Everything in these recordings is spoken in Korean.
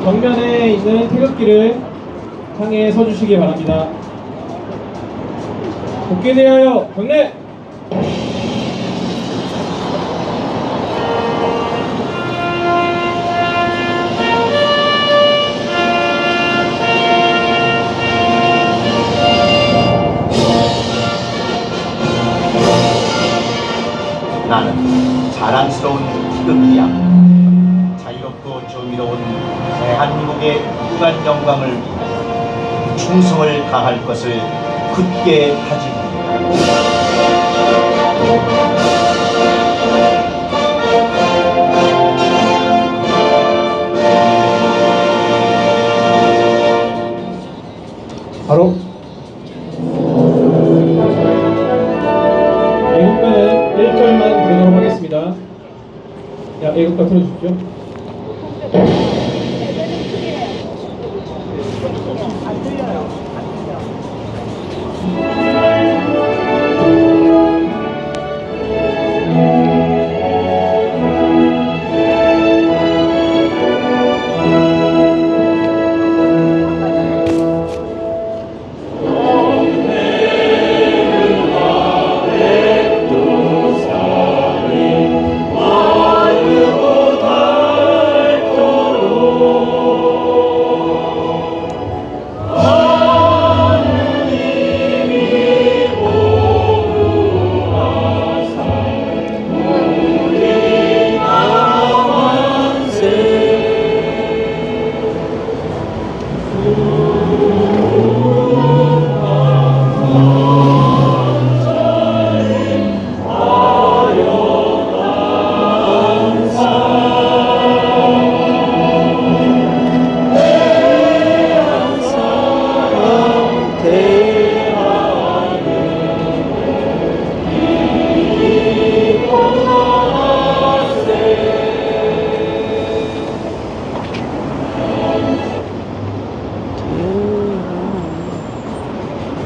정면에 있는 태극기를 향해 서주시기 바랍니다. 국기대하여 경례! 나는 자랑스러운 희극이야. 자유롭고 조미로운 대한민국의 무관 영광을 위해 충성을 다할 것을 굳게 다짐합니다. 바로 애국가는 1절만 부르도록 하겠습니다. 야, 애국가 틀어주십시오.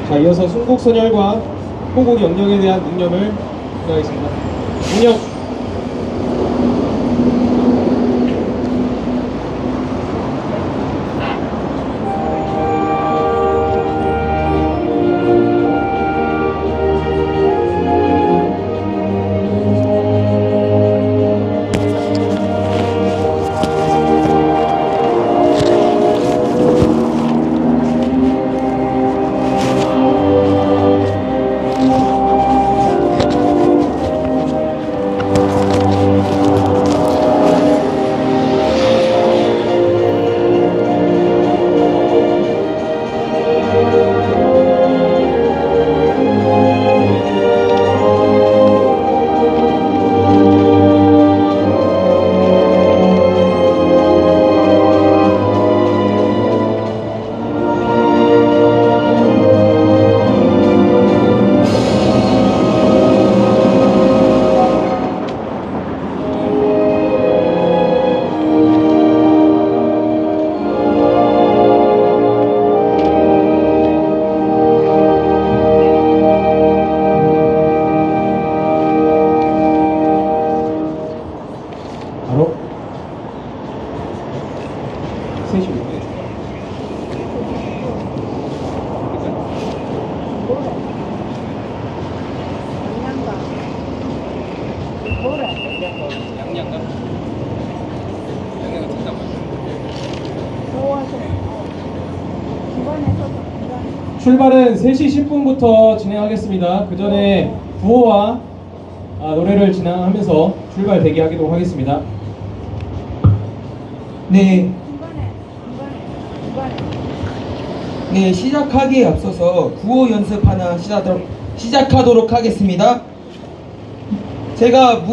자, 이어서 순국선열과 호국 영령에 대한 묵념을 기하겠습니다. 묵념! 바로 셋이 출발은 3시 10분부터 진행하겠습니다. 그 전에 구호와 노래를 진행하면서 출발 대기하도록 하겠습니다. 네. 네, 시작하기에 앞서서 구호 연습 하나 시작하도록 하겠습니다. 제가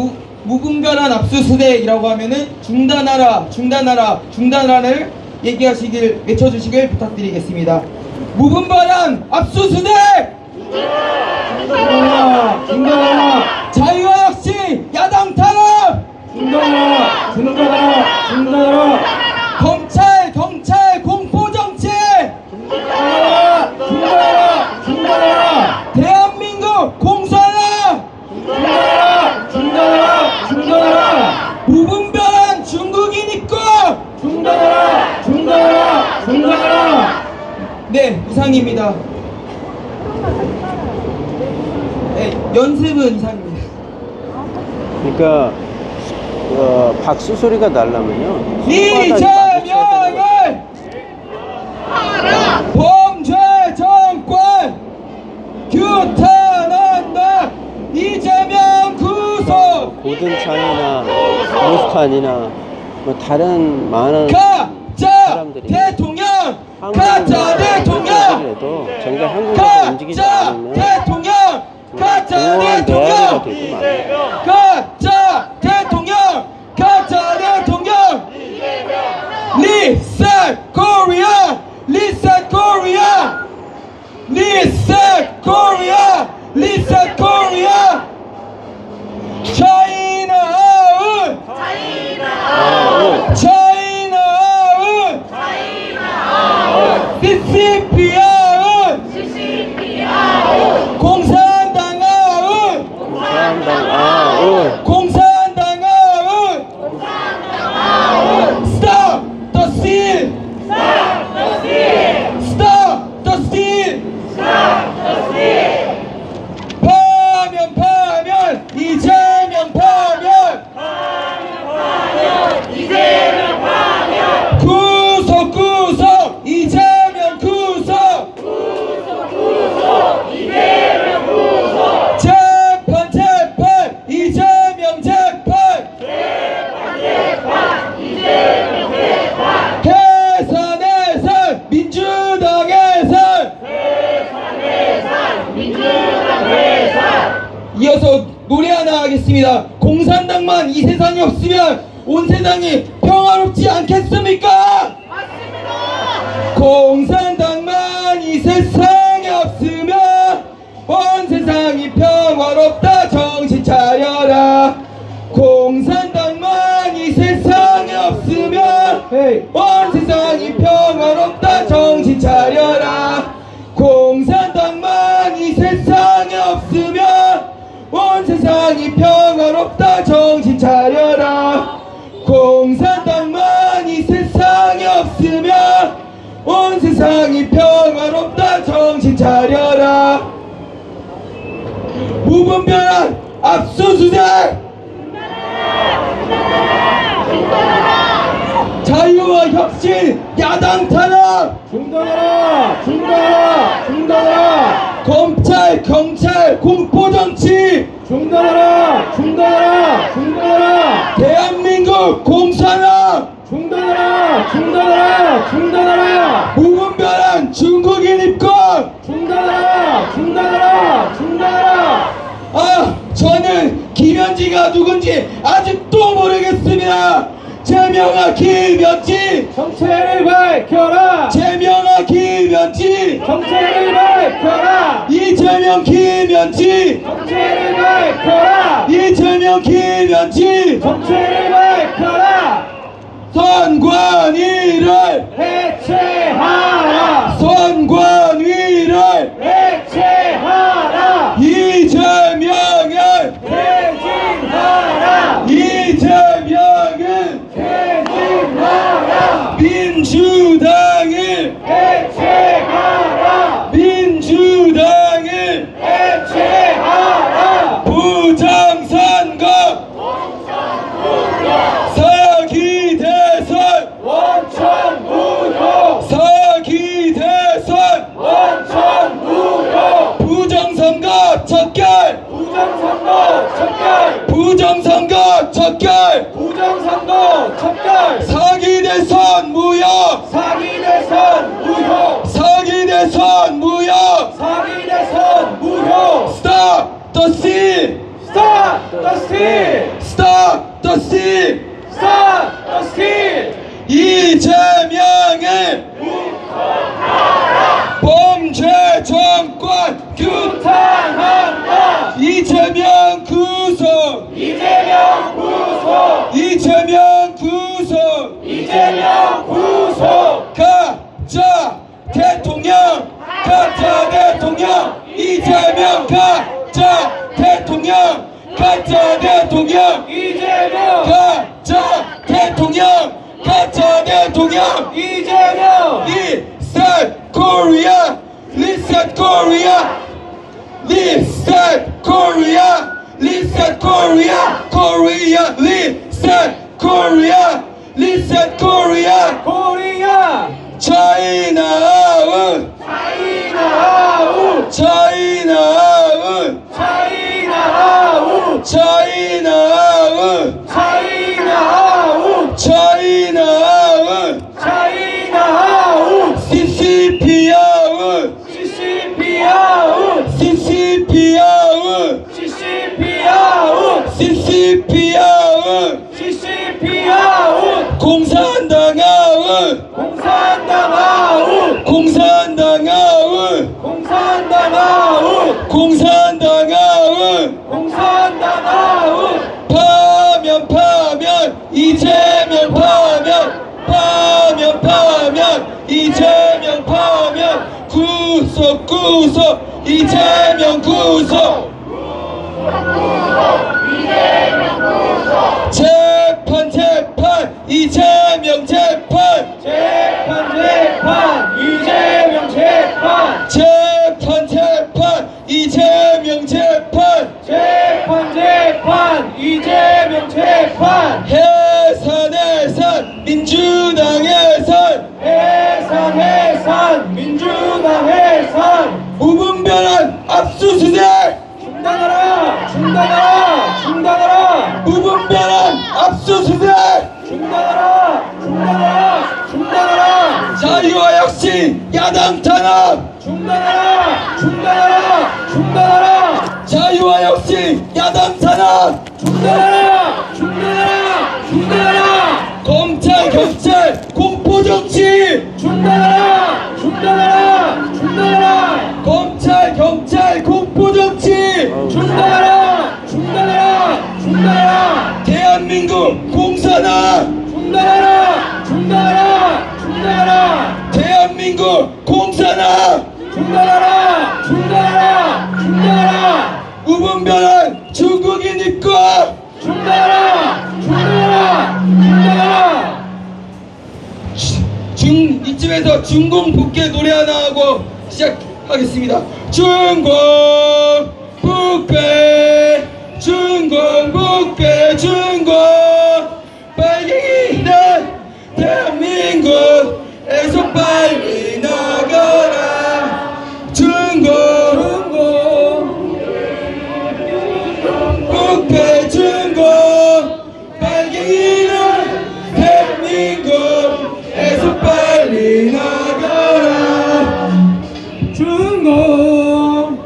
무분별한 압수수색이라고 하면은 중단하라, 중단하라, 중단하라를 외쳐주시길 부탁드리겠습니다. 무분별한 압수수색! 중단하라! 중단하라! 자유와 역시 야당 탄압! 중단하라! 중단하라! 중단하라! 경찰 공포정치! 중단하라! 중단하라! 중단하라! 대한민국 공수하라! 중단하라! 중단하라! 중단하라! 무분별한 중국인 입국! 중단하라! 중단하라! 네, 이상입니다. 네, 연습은 이상입니다. 그러니까 박수 소리가 나려면요. 이재명을 범죄 정권 규탄한다. 이재명 구속. 고든찬이나 모스탄이나 뭐 다른 많은 가짜 사람들이 대통령. 가짜 한국에서 대통령. 해도 정작 한국에서 움직이지 가짜 않으면 대통령. 가짜 공허한 대화가 대통령. 되고 말아요. 가짜 대통령. 가짜 대통령. 리셋 코리아. 리셋 코리아. 리셋 코리아. 리셋 코리아. 차이나 아웃. 차이나 아웃. CCP 아웃. 공산당 아웃. 공산당 아웃. 공산당 아웃. Stop the steal. Stop the steal. 파면 파면 이재명 파면. 구속 구속 이재명 구속. 재판 재판 이재명 재판. 해산 해산 민주당 해산. 이어서 노래 하나 하겠습니다. 공산당만 이 세상에 없으면 온 세상이 평화롭지 않겠습니까? 공산당만 이 세상에 없으면 온 세상이 평화롭다. 정신 차려라. 공산당만 이 세상에 없으면 온 세상이 평화롭다. 정신 차려라. 공산당만 이 세상에 없으면 온 세상이 평화롭다. 정신 차려라. 공산당만 이 세상에 없으면 온 세상이 평화롭다. 정신 차려라. 무분별한 압수수색. 자유와 혁신 야당 탄압. 중단하라! 중단하라! 중단하라! 검찰 경찰 공포정치. 중단하라! 중단하라! 중단하라! 대한민국 공산화. 중단하라! 중단하라! 중단하라! 무분별한 중국인 입국. 중단하라! 중단하라! 중단하라! 아, 저는 김현지가 누군지 아직도 모르겠습니다. 제명아 김현지. 정체를 밝혀라! 제명아 김현지. 정체를 밝혀라! 이재명 김현지. 정체를 밝혀라! 이재명 김현지. 정체를 밝혀라! 선관위를 해체하라! 선관위를 해체하라! 이재명을 퇴진하라! 이재명을 퇴진하라! 민주당을 해체하라! 민주당을 해체하라! 부정선거 사기 대선 원천무효! 사기 대선 원천무효! 부정선거 척결 부정선거 척결! 부정선거 척결 부정선거 척결! 사기 대선 무효 사기 대선 무효! 사기 대선 무효 사기 대선 무효! Stop the steal Stop the steal! Stop the steal Stop the steal! 이재명을 범죄 정권 규탄한다! 이재명 구속 이재명 구속! 이재명 구속 이재명 구속! 가짜 대통령 가짜 대통령 이재명 가짜 대통령 가짜 대통령 이재명! 가짜 대통령 가짜 대통령 이재명! 리셋 Korea, reset Korea, reset Korea, reset Korea, Korea, reset Korea, reset Korea, 코리아 China out, 차이나 아웃 China out, 차이나 아웃 China out, 차이나 아웃 China out, 차이나 아웃 CCP out, CCP 아웃 CCP out, CCP 아웃 CCP out, CCP 아웃 공산당 out, 공산당 아웃 공산당 out, 공산당 아웃 공산당 out, 공산당 아웃 파면 파면 이재명 파면 이재명 파면 구속 이재명 구속 재판 이재명 재판 이재명 재판 재판 이재명 재판 재판 이재명 재판 해산 민주당 해산 민주당 해산 무분별한 압수수색 중단하라 무분별한 압수수색 중단하라 자유와 혁신 야당 탄압 중단하라 자유와 혁신 야당 탄압 중단하라 검찰 경찰 공포정치 중단하라 검찰 경찰 공포정치 중단하라 대한민국 공산화 중단하라 대한민국 공산화 중단하라 무분별한 중국인 입국 중단하라 이쯤에서 중공 북계 노래 하나 하고 시작하겠습니다. 중공 북계 빨갱이는 대한민국에서 빨리 나가라. 중공 북계 빨갱이는 대한민국에서 빨리 나가라. 중공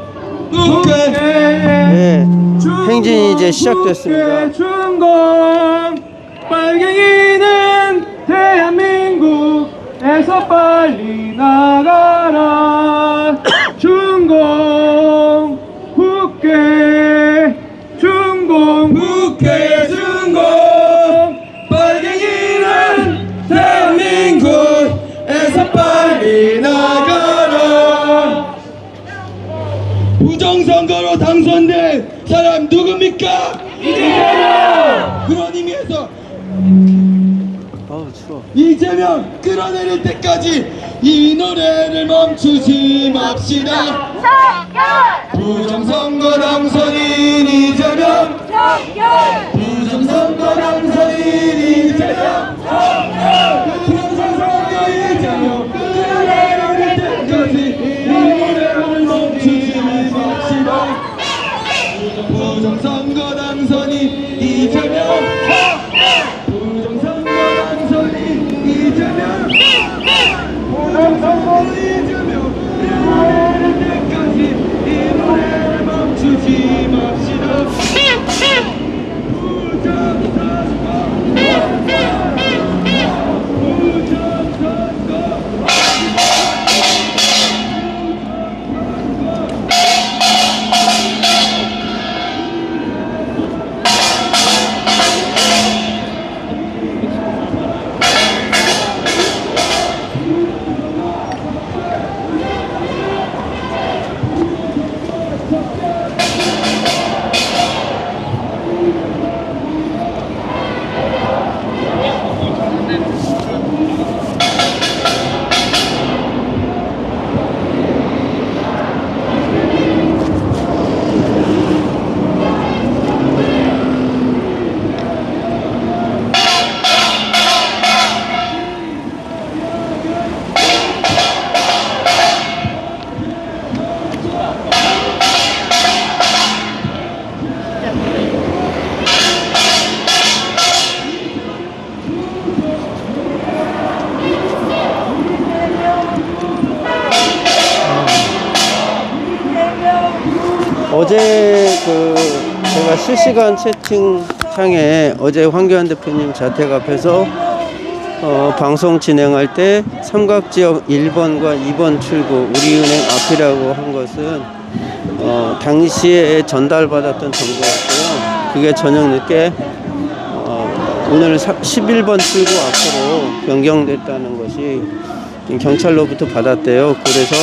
북계 네, 행진이 이제 시작됐습니다. 중공 빨갱이는 대한민국에서 빨리 나가라. 중공 북계 빨갱이는 대한민국에서 빨리 나가라. 부정선거로 당선된 사람 누굽니까? 이재명. 그런 의미에서 아우 추워. 이재명 끌어내릴 때까지 이 노래를 멈추지 맙시다. 부정선거 당선인 이재명, 부정선거 당선인 이재명, 부정선거 이재명 끌어내릴 때까지 이 노래를 멈추지 맙시다. 부정선거 당선인 이재명, 부정선거 당선인 이재명, 부정선거 이재명 끌어내릴 때까지 이 노래를 멈추지 맙시다. 어제 제가 실시간 채팅창에 어제 황교안 대표님 자택 앞에서 방송 진행할 때 삼각지역 1번과 2번 출구 우리은행 앞이라고 한 것은 당시에 전달받았던 정보였고요. 그게 저녁 늦게 오늘 11번 출구 앞으로 변경됐다는 것이 경찰로부터 받았대요. 그래서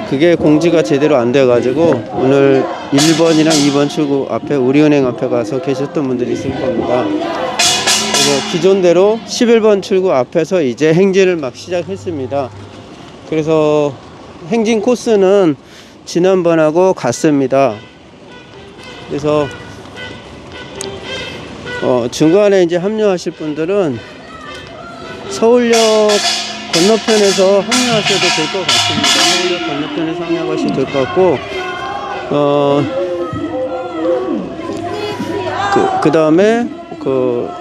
그게 공지가 제대로 안 돼가지고 오늘 1번이랑 2번 출구 앞에 우리은행 앞에 가서 계셨던 분들이 있을 겁니다. 그래서 기존대로 11번 출구 앞에서 이제 행진을 막 시작했습니다. 그래서 행진 코스는 지난번하고 같습니다. 그래서 중간에 이제 합류하실 분들은 서울역 건너편에서 합류하셔도 될 것 같습니다. 서울역 건너편에서 합류하셔도 될 것 같고, 그 다음에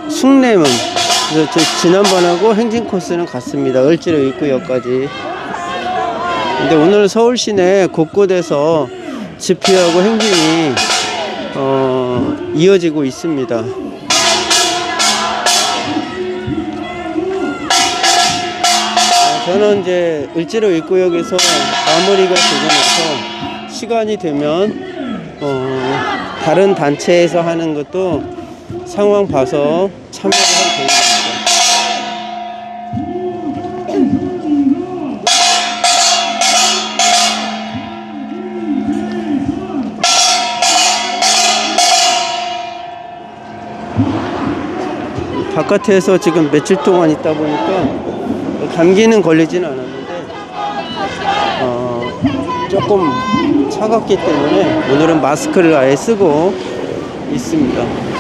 숭례문. 그래서 지난번하고 행진 코스는 같습니다. 을지로 입구역까지. 근데 오늘 서울 시내 곳곳에서 집회하고 행진이 이어지고 있습니다. 저는 이제 을지로 입구역에서 마무리가 되고 나서 시간이 되면 다른 단체에서 하는 것도 상황 봐서 참여를 할 계획입니다. 바깥에서 지금 며칠 동안 있다 보니까 감기는 걸리진 않았는데 조금 차갑기 때문에 오늘은 마스크를 아예 쓰고 있습니다.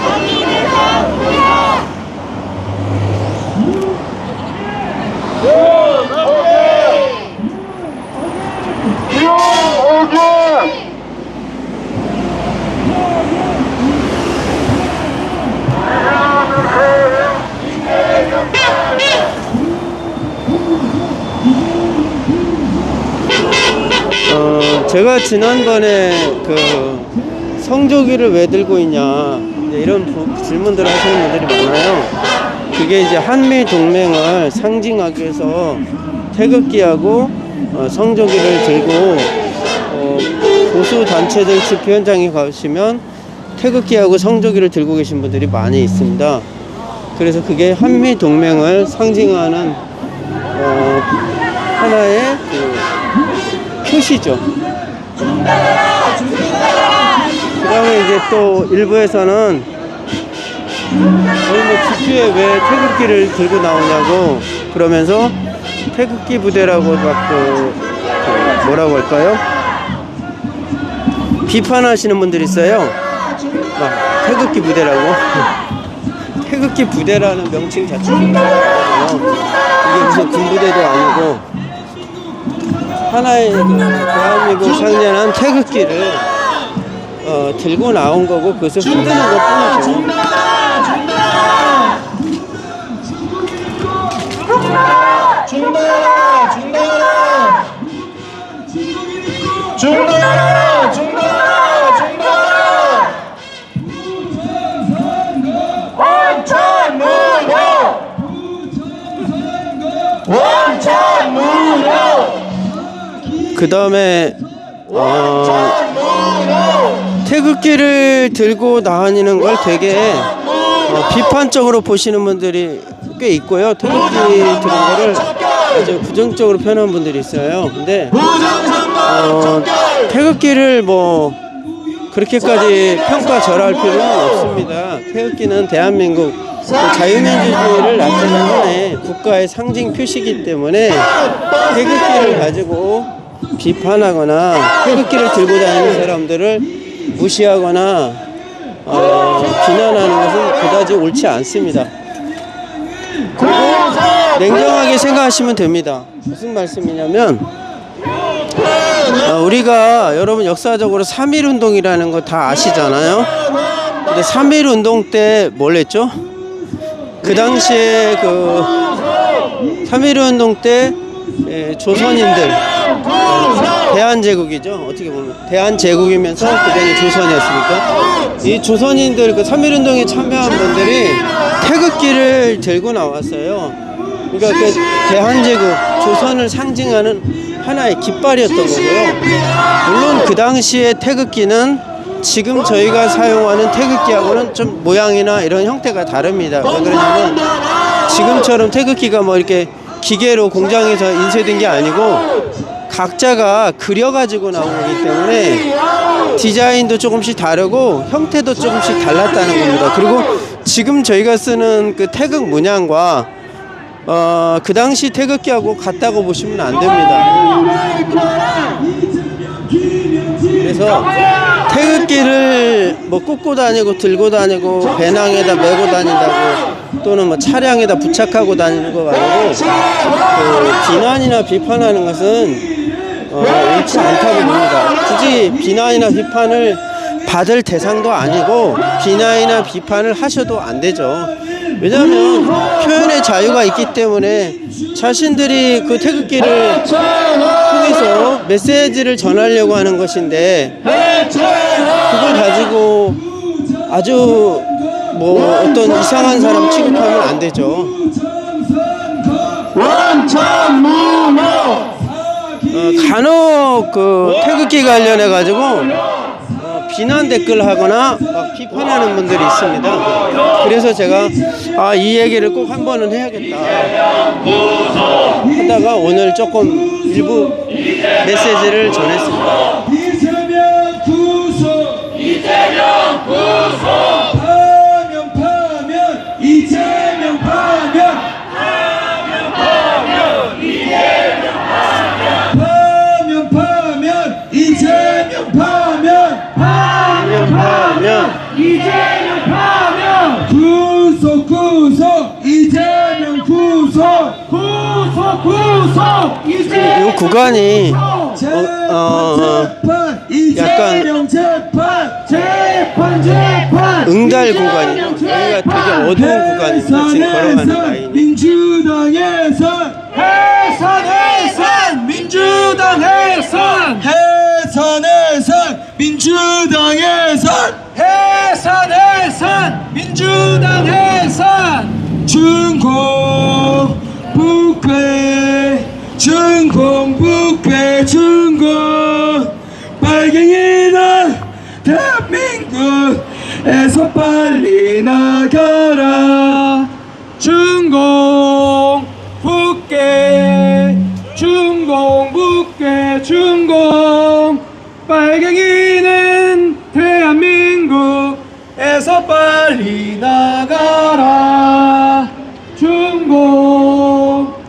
제가 지난번에 성조기를 왜 들고 있냐 이런 질문들을 하시는 분들이 많아요. 그게 이제 한미 동맹을 상징하기 위해서 태극기하고 성조기를 들고 보수 단체들 집회 현장에 가시면 태극기하고 성조기를 들고 계신 분들이 많이 있습니다. 그래서 그게 한미 동맹을 상징하는 하나의 표시죠. 그 다음에 이제 또 일부에서는 저희 집회에 왜 태극기를 들고 나오냐고 그러면서 태극기 부대라고 뭐라고 할까요? 비판하시는 분들이 있어요. 막 태극기 부대라고. 태극기 부대라는 명칭 자체가 이게 무슨 군부대도 아니고 하나의 대한민국 상징하는 태극기를 들고 나온 거고 그것을 흔드는 것 뿐이죠. 그 다음에 태극기를 들고 다니는 걸 되게 비판적으로 보시는 분들이 꽤 있고요. 태극기 드는 거를 아주 부정적으로 표현하는 분들이 있어요. 근데 태극기를 뭐 그렇게까지 평가절하할 필요는 없습니다. 태극기는 대한민국 자유민주주의를 나타내는 하나의 국가의 상징 표시이기 때문에 태극기를 가지고 비판하거나 태극기를 들고 다니는 사람들을 무시하거나 비난하는 것은 그다지 옳지 않습니다. 그리고 냉정하게 생각하시면 됩니다. 무슨 말씀이냐면 우리가 여러분 역사적으로 3.1운동이라는 거 다 아시잖아요. 근데 3.1운동 때 뭘 했죠? 그 당시에 3.1운동 때 조선인들 대한제국이죠. 어떻게 보면 대한제국이면서 그전에 조선이었으니까 이 조선인들 그 3.1운동에 참여한 분들이 태극기를 들고 나왔어요. 그러니까 그 대한제국 조선을 상징하는 하나의 깃발이었던 거고요. 물론 그 당시에 태극기는 지금 저희가 사용하는 태극기하고는 좀 모양이나 이런 형태가 다릅니다. 왜 그러냐면 지금처럼 태극기가 뭐 이렇게 기계로 공장에서 인쇄된 게 아니고 각자가 그려가지고 나온 거기 때문에 디자인도 조금씩 다르고 형태도 조금씩 달랐다는 겁니다. 그리고 지금 저희가 쓰는 그 태극 문양과 그 당시 태극기하고 같다고 보시면 안 됩니다. 그래서 태극기를 뭐 꽂고 다니고 들고 다니고 배낭에다 메고 다닌다고 또는 뭐 차량에다 부착하고 다니는 거 아니고 그 비난이나 비판하는 것은 옳지 않다고 봅니다. 굳이 비난이나 비판을 받을 대상도 아니고 비난이나 비판을 하셔도 안 되죠. 왜냐하면 표현의 자유가 있기 때문에 자신들이 그 태극기를 통해서 메시지를 전하려고 하는 것인데 그걸 가지고 아주 뭐 어떤 이상한 사람 취급하면 안 되죠. 간혹 그 태극기 관련해 가지고 비난 댓글 하거나 막 비판하는 분들이 있습니다. 그래서 제가 이 얘기를 꼭 한 번은 해야겠다 하다가 오늘 조금 일부 메시지를 전했습니다. 이재명 구속! 이재명 구속! 파면! 이재명 파면! 이재명 파면! 구속! 이재명 구속! 이 구간이 약간 재판! 응달 구간이죠. 여기가 되게 어두운 구간입니다. 지금 걸어가는 라인이. 민주당에선 해산! 민주당 해산! 민주당에선 해산! 민주당 해산! 중공 빨갱이는 대한민국에서 빨리 나가라. 중공 빨갱이는 대한민국에서 빨리 나가라. 중공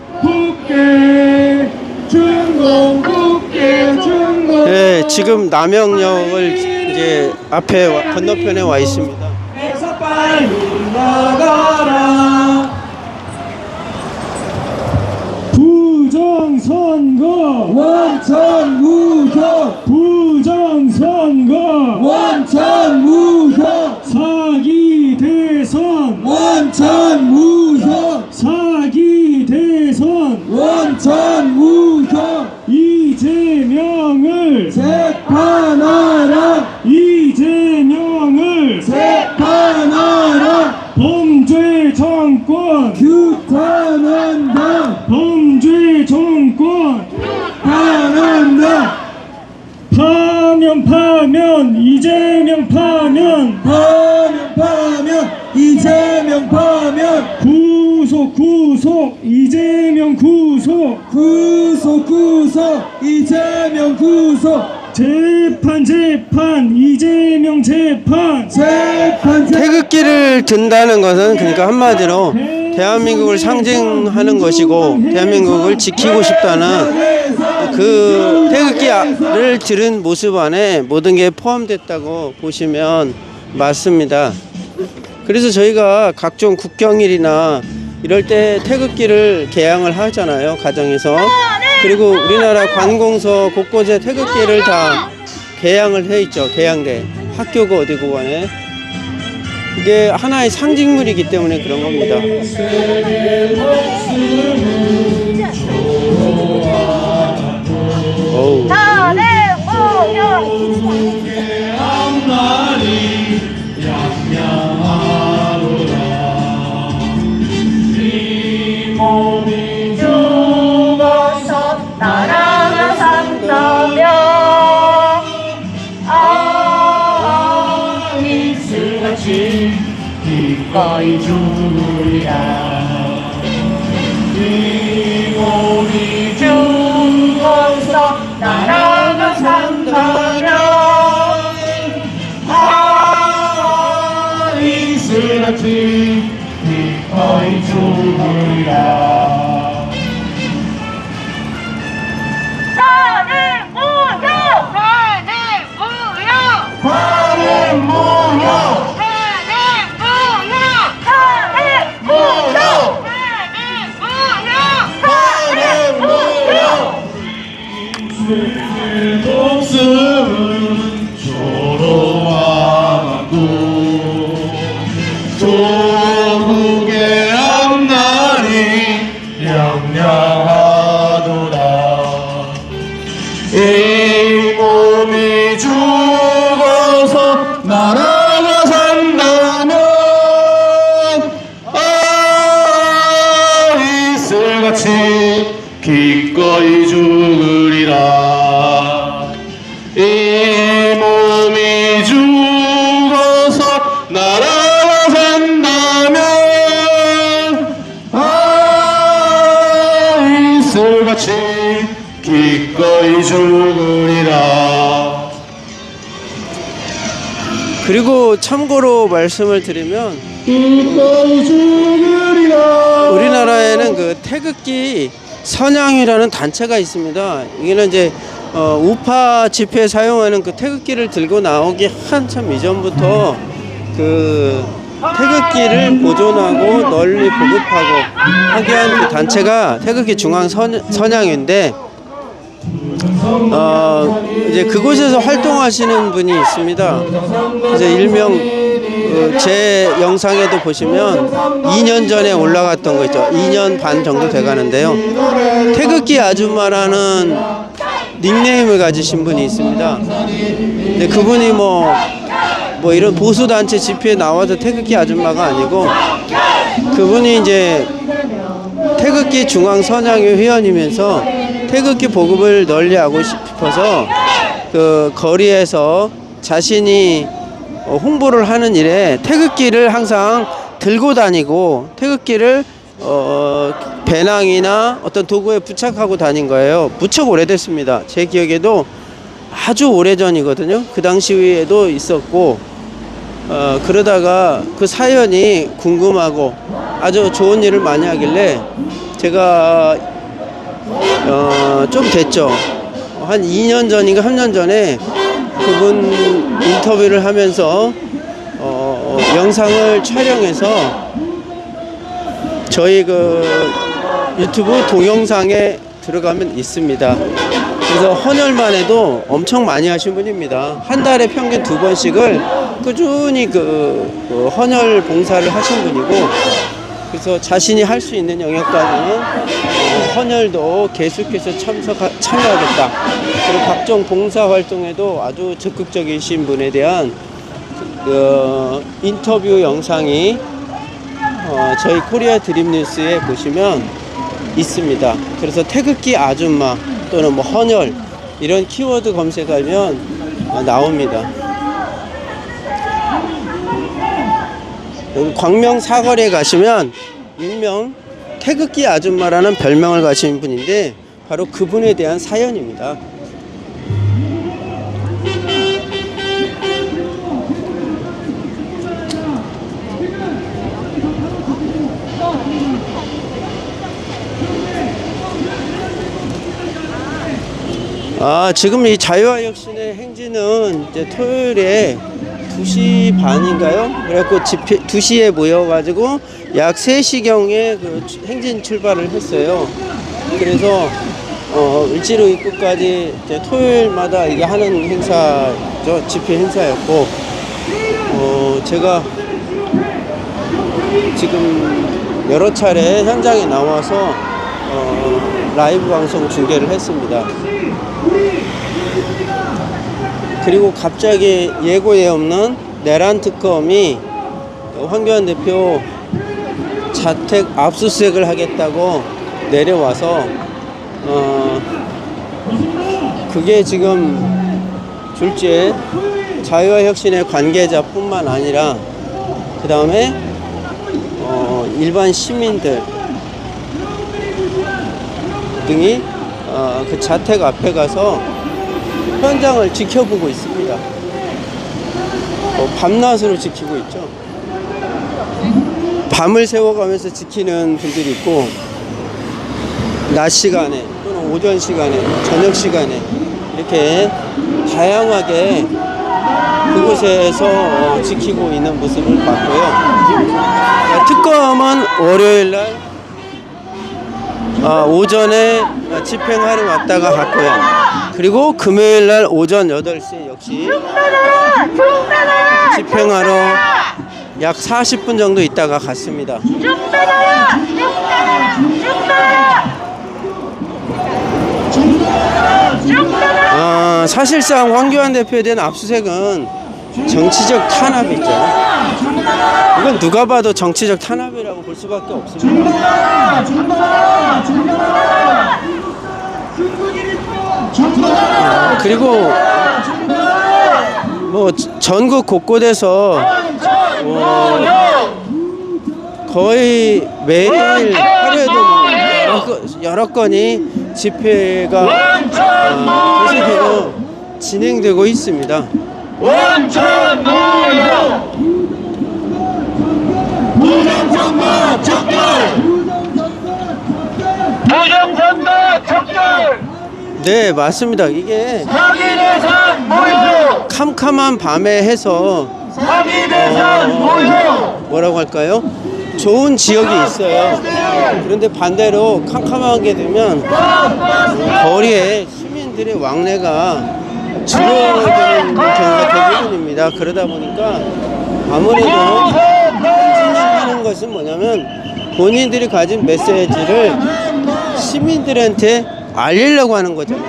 네, 지금 남영역을 이제 앞에 건너편에 와 있습니다. 에서 빨리 나가라. 부정선거 원천무효. 부정선거 원천무효. 사기 대선 원천무효. 사기 대선 원천무효. 이재명을 재판하라. 이재명을 재판하라. 범죄 정권 규탄한다. 범죄 정권 규탄한다. 파면 이재명 파면 이재명 파면 구속 이재명 구속 이재명 구속 재판 이재명 재판 태극기를 든다는 것은 그러니까 한마디로 대한민국을 상징하는 것이고 대한민국을 지키고 싶다는 그 태극기를 들은 모습 안에 모든 게 포함됐다고 보시면 맞습니다. 그래서 저희가 각종 국경일이나 이럴 때 태극기를 개양을 하잖아요, 가정에서. 그리고 우리나라 관공서 곳곳에 태극기를 다 개양을 해 있죠. 개양대 학교고 어디고 간에 이게 하나의 상징물이기 때문에 그런 겁니다. 어우. 조국의 앞날이 양양하로다. 이 몸이 죽어서 나라가 산다면 이슬같이 기꺼이 죽으리라. 이 몸이 죽어서 나라가 산다면 이슬같이 기꺼이 죽으리라. 목숨은 조로와도 조국의 앞날이 양양하도다. 이 몸이 죽어서 나라가 산다면 이슬같이 기꺼이 죽으리라. 이 몸이 죽어서 나라가 산다면 이슬같이 기꺼이 죽으리라. 그리고 참고로 말씀을 드리면 기꺼이 죽으리라. 우리나라에는 그 태극기 선양이라는 단체가 있습니다. 이게는 이제 우파 집회에 사용하는 그 태극기를 들고 나오기 한참 이전부터 그 태극기를 보존하고 널리 보급하고 하게 한 그 단체가 태극기 중앙 선양인데 이제 그곳에서 활동하시는 분이 있습니다. 이제 일명 제 영상에도 보시면 2년 전에 올라갔던 거 있죠. 2년 반 정도 돼 가는데요. 태극기 아줌마라는 닉네임을 가지신 분이 있습니다. 근데 그분이 뭐 이런 보수단체 집회에 나와서 태극기 아줌마가 아니고 그분이 이제 태극기 중앙선양회 회원이면서 태극기 보급을 널리 하고 싶어서 그 거리에서 자신이 홍보를 하는 일에 태극기를 항상 들고 다니고 태극기를 배낭이나 어떤 도구에 부착하고 다닌 거예요. 무척 오래됐습니다. 제 기억에도 아주 오래전이거든요. 그 당시에도 있었고 그러다가 그 사연이 궁금하고 아주 좋은 일을 많이 하길래 제가 좀 됐죠. 한 2년 전인가 3년 전에 그분 인터뷰를 하면서 영상을 촬영해서 저희 그 유튜브 동영상에 들어가면 있습니다. 그래서 헌혈만 해도 엄청 많이 하신 분입니다. 한 달에 평균 2번씩을 꾸준히 그 헌혈 봉사를 하신 분이고, 그래서 자신이 할 수 있는 영역까지는 헌혈도 계속해서 참여하겠다. 그리고 각종 봉사 활동에도 아주 적극적이신 분에 대한 인터뷰 영상이 저희 코리아 드림 뉴스에 보시면 있습니다. 그래서 태극기 아줌마 또는 뭐 헌혈 이런 키워드 검색하면 나옵니다. 여기 광명 사거리에 가시면 일명 태극기 아줌마라는 별명을 가진 분인데 바로 그분에 대한 사연입니다. 지금 이 자유화혁신의 행진은 이제 토요일에 2시 반인가요? 그래갖고 집회 2시에 모여가지고 약 3시경에 그 행진 출발을 했어요. 그래서 을지로 입구까지 이제 토요일마다 이게 하는 행사죠. 집회 행사였고, 제가 지금 여러 차례 현장에 나와서 라이브 방송 중계를 했습니다. 그리고 갑자기 예고에 없는 내란 특검이 황교안 대표 자택 압수수색을 하겠다고 내려와서 그게 지금 둘째 자유와 혁신의 관계자뿐만 아니라 그 다음에 일반 시민들 등이 그 자택 앞에 가서 현장을 지켜보고 있습니다. 밤낮으로 지키고 있죠. 밤을 새워가면서 지키는 분들이 있고, 낮 시간에 또는 오전 시간에, 저녁 시간에 이렇게 다양하게 그곳에서 지키고 있는 모습을 봤고요. 특검은 월요일날 오전에 집행하러 왔다가 갔고요. 그리고 금요일날 오전 8시 역시 집행하러 약 40분 정도 있다가 갔습니다. 사실상 황교안 대표에 대한 압수수색은 정치적 탄압이죠. 이건 누가 봐도 정치적 탄압이라고 볼 수밖에 없습니다. 그리고 뭐 전국 곳곳에서 거의 매일 하루에도 여러 건이 집회가 계속해서 진행되고 있습니다. 부정선거 척결! 네, 맞습니다. 이게 사기대상 모여! 캄캄한 밤에 해서 사기대상 모여! 뭐라고 할까요? 좋은 지역이 있어요. 그런데 반대로 캄캄하게 되면 거리에 시민들의 왕래가 줄어드는 경우가 대부분입니다. 그러다 보니까 아무래도 하는 것은 뭐냐면 본인들이 가진 메시지를 시민들한테 알리려고 하는 거잖아요.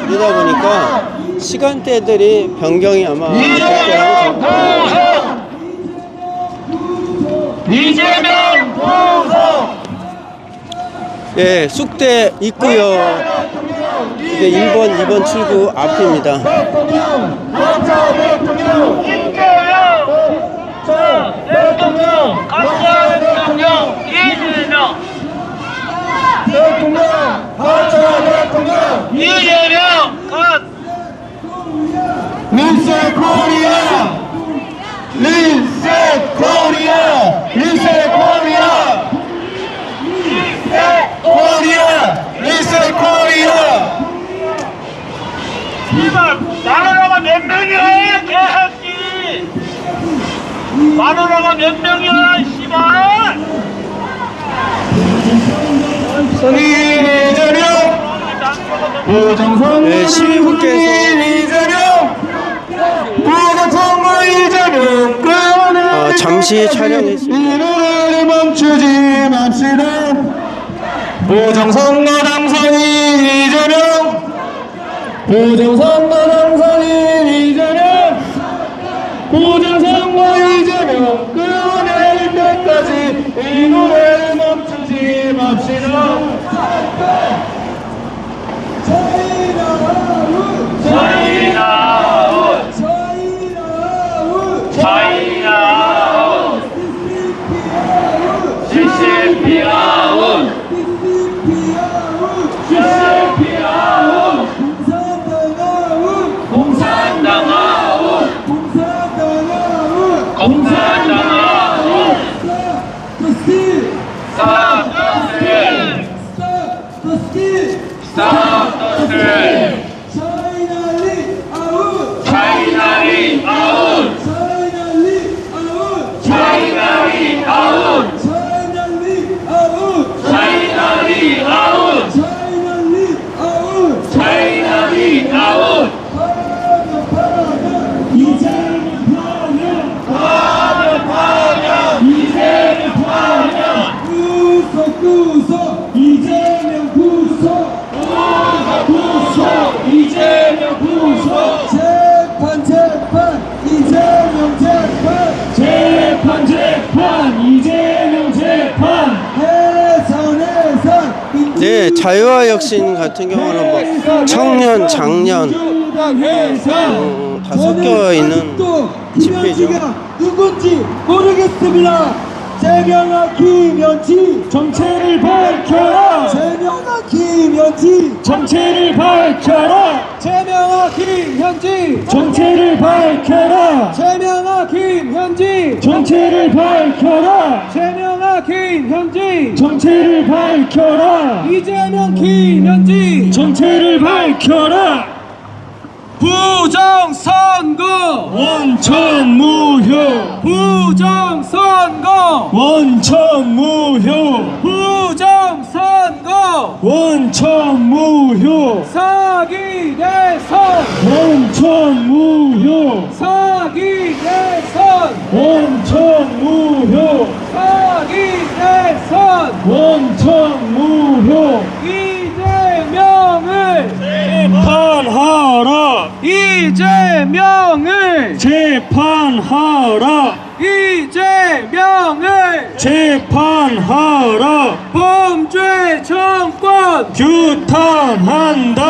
그러다 보니까 시간대들이 변경이 아마 될 거라고 생각합니다. 이재명 보석! 예, 쑥대 입구역 이게 1번, 2번 출구 앞입니다. 이재명 리셋 코리아! 리셋 코리아! 리셋 코리아! 리셋 코리아! 이발 마누라가 몇 명이야 개새끼! 마누라가 몇 명이야 씨발! 이재명 부정선거 네, 시민분께서 부정선거 이재명 잠시 촬영했습니다. 이 노래를 멈추지 맙시다. 부정선거 당선인 이재명 부정선거 당선인 이재명 부정선거 이재명 끊어낼 때까지 이 노래를 멈추지 맙시다. 구속 이재명 구속 예, 자유와 혁신 같은 경우는 뭐 청년, 장년 다 섞여 있는 집회죠. 누군지 모르겠습니다. 제명아 김현지 정체를 밝혀라. 제명아 김현지 정체를 밝혀라. 제명아 김현지 정체를 밝혀라. 제명아 김현지 정체를 밝혀라. 제명아 김현지 정체를 밝혀라. 이재명 김현지 정체를 밝혀라. 부정선거 원천 무효. 부정선거 원천 무효. 부정선거 원천 무효. 사기 대선 원천 무효. 사기 대선 원천 무효. 사기 대선 원천 무효. 이재명을 재판하라. 이재명을 재판하라. 이재명을 재판하라. 범죄 정권 규탄한다.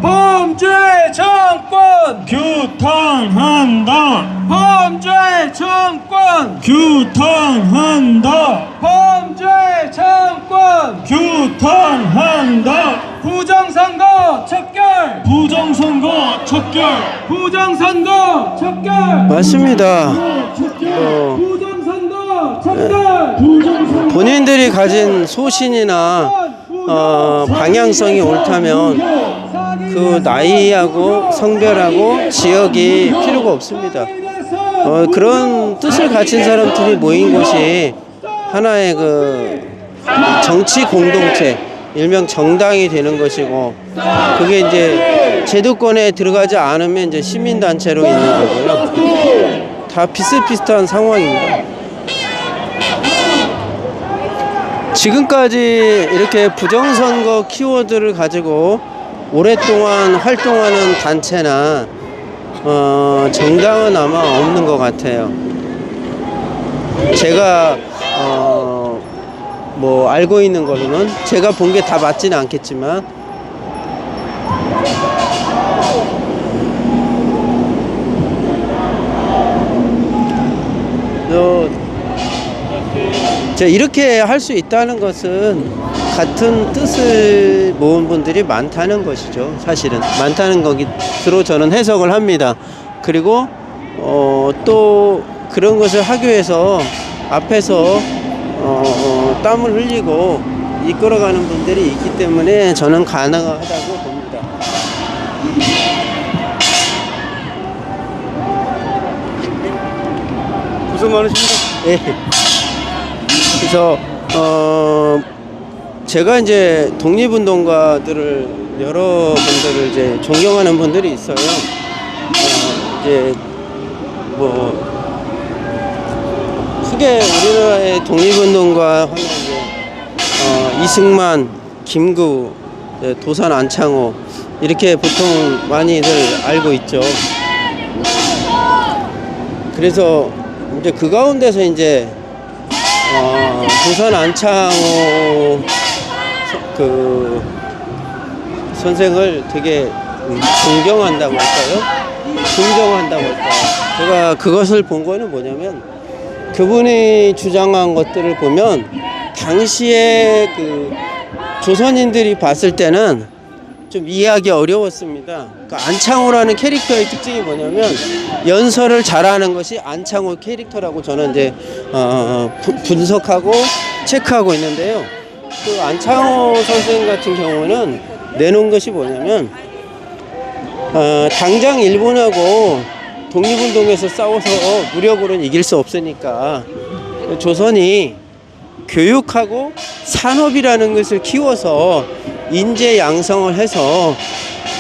범죄 정권 규탄한다. 범죄 정권 규탄한다. 범죄 정권 규탄한다. 부정선거 척결 부정선거 척결. 부정선거 척결 맞습니다. 부정선거 척결 부정선거 본인들이 가진 소신이나 방향성이 옳다면 그 나이하고 성별하고 지역이 필요가 없습니다. 그런 뜻을 가진 사람들이 모인 곳이 하나의 그 정치 공동체, 일명 정당이 되는 것이고, 그게 이제 제도권에 들어가지 않으면 이제 시민단체로 있는 거고요. 다 비슷비슷한 상황입니다. 지금까지 이렇게 부정선거 키워드를 가지고 오랫동안 활동하는 단체나 정당은 아마 없는 것 같아요. 제가 뭐 알고 있는 거로는, 제가 본 게 다 맞지는 않겠지만, 이렇게 할 수 있다는 것은 같은 뜻을 모은 분들이 많다는 것이죠. 사실은 많다는 것으로 저는 해석을 합니다. 그리고 또 그런 것을 하기 위해서 앞에서 땀을 흘리고 이끌어가는 분들이 있기 때문에 저는 가능하다고 봅니다. 고생 많으십니다. 예. 그래서 제가 이제 독립운동가들을, 여러분들을 이제 존경하는 분들이 있어요. 이제 뭐 크게 우리나라의 독립운동가 하면 이제 이승만, 김구, 도산 안창호 이렇게 보통 많이들 알고 있죠. 그래서 이제 그 가운데서 이제 도산 안창호 그 선생을 되게 존경한다고 할까요? 존경한다고 할까요? 제가 그것을 본 거는 뭐냐면, 그분이 주장한 것들을 보면 당시에 그 조선인들이 봤을 때는 좀 이해하기 어려웠습니다. 그러니까 안창호라는 캐릭터의 특징이 뭐냐면, 연설을 잘하는 것이 안창호 캐릭터라고 저는 이제 분석하고 체크하고 있는데요. 그 안창호 선생 같은 경우는 내놓은 것이 뭐냐면, 당장 일본하고 독립운동에서 싸워서 무력으로는 이길 수 없으니까 조선이 교육하고 산업이라는 것을 키워서 인재 양성을 해서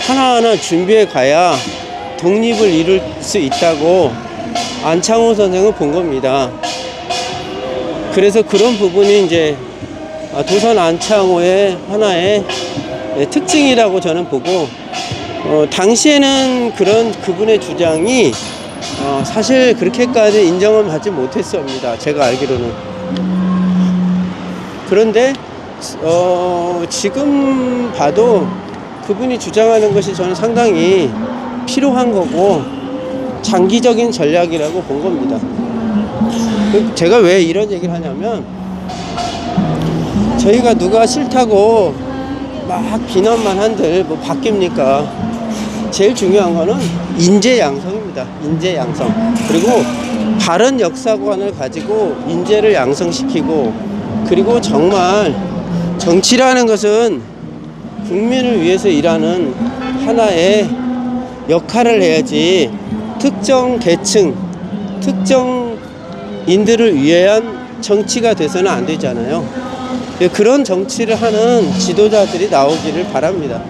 하나하나 준비해 가야 독립을 이룰 수 있다고 안창호 선생은 본 겁니다. 그래서 그런 부분이 이제 도산 안창호의 하나의 특징이라고 저는 보고, 당시에는 그런 그분의 주장이 사실 그렇게까지 인정을 받지 못했습니다. 제가 알기로는. 그런데 지금 봐도 그분이 주장하는 것이 저는 상당히 필요한 거고 장기적인 전략이라고 본 겁니다. 제가 왜 이런 얘기를 하냐면, 저희가 누가 싫다고 막 비난만 한들 뭐 바뀝니까? 제일 중요한 거는 인재 양성입니다. 인재 양성. 그리고 바른 역사관을 가지고 인재를 양성시키고, 그리고 정말 정치라는 것은 국민을 위해서 일하는 하나의 역할을 해야지, 특정 계층, 특정 인들을 위한 정치가 돼서는 안 되잖아요. 그런 정치를 하는 지도자들이 나오기를 바랍니다.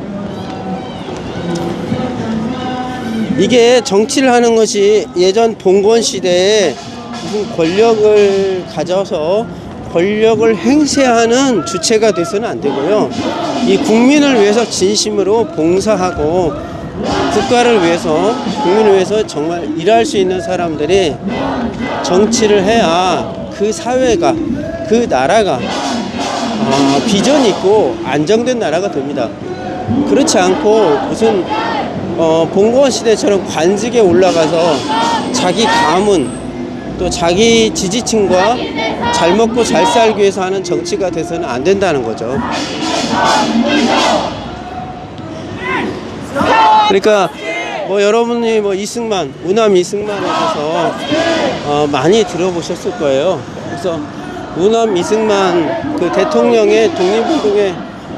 이게 정치를 하는 것이 예전 봉건 시대에 무슨 권력을 가져서 권력을 행세하는 주체가 돼서는 안 되고요. 이 국민을 위해서 진심으로 봉사하고 국가를 위해서, 국민을 위해서 정말 일할 수 있는 사람들이 정치를 해야 그 사회가, 그 나라가 비전 있고 안정된 나라가 됩니다. 그렇지 않고 무슨 봉건 시대처럼 관직에 올라가서 자기 가문, 또 자기 지지층과 잘 먹고 잘 살기 위해서 하는 정치가 돼서는 안 된다는 거죠. 그러니까 뭐 여러분이 뭐 이승만, 우남 이승만에 대해서 많이 들어보셨을 거예요. 그래서 우남 이승만 그 대통령의 독립운동의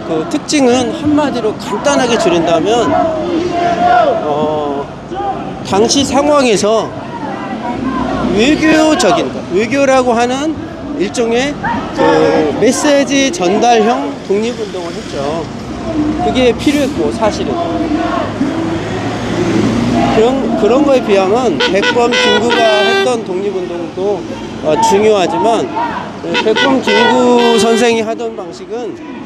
그 특징은 한마디로 간단하게 줄인다면, 당시 상황에서 외교적인 것, 외교라고 하는 일종의 그 메시지 전달형 독립운동을 했죠. 그게 필요했고, 사실은 그런 거에 비하면 백범 김구가 했던 독립운동도 중요하지만, 백범 김구 선생이 하던 방식은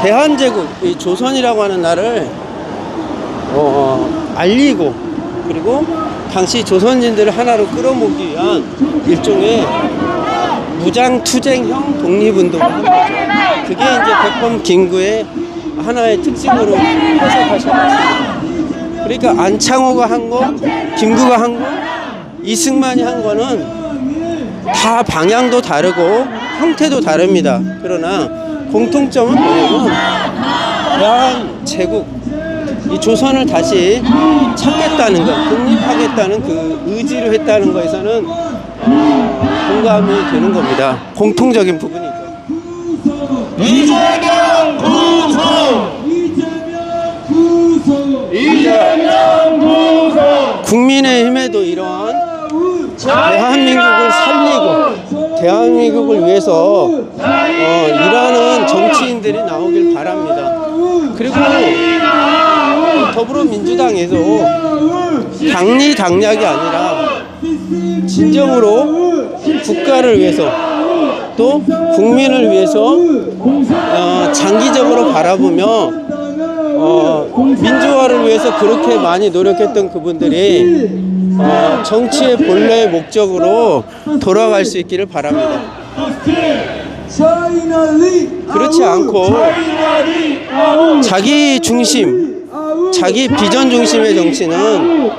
대한제국, 이 조선이라고 하는 나라를 알리고, 그리고 당시 조선인들을 하나로 끌어모으기 위한 일종의 무장투쟁형 독립운동을 한 거죠. 그게 이제 백범 김구의 하나의 특징으로 해석할 수 있습니다. 그러니까 안창호가 한 거, 김구가 한 거, 이승만이 한 거는 다 방향도 다르고 형태도 다릅니다. 그러나 공통점은 뭐냐면, 대한제국, 이 조선을 다시 찾겠다는 것, 독립하겠다는 그 의지로 했다는 거에서는 공감이 되는 겁니다. 공통적인 부분이죠. 이재명 구속! 이재명 구속! 국민의힘에도 이러한 대한민국을 살리고 대한민국을 위해서 일하는 정치인들이 나오길 바랍니다. 그리고 더불어민주당에서 당리당략이 아니라 진정으로 국가를 위해서, 또 국민을 위해서 장기적으로 바라보며 민주화를 위해서 그렇게 많이 노력했던 그분들이 정치의 본래의 목적으로 돌아갈 수 있기를 바랍니다. 그렇지 않고 자기 중심, 자기 비전 중심의 정치는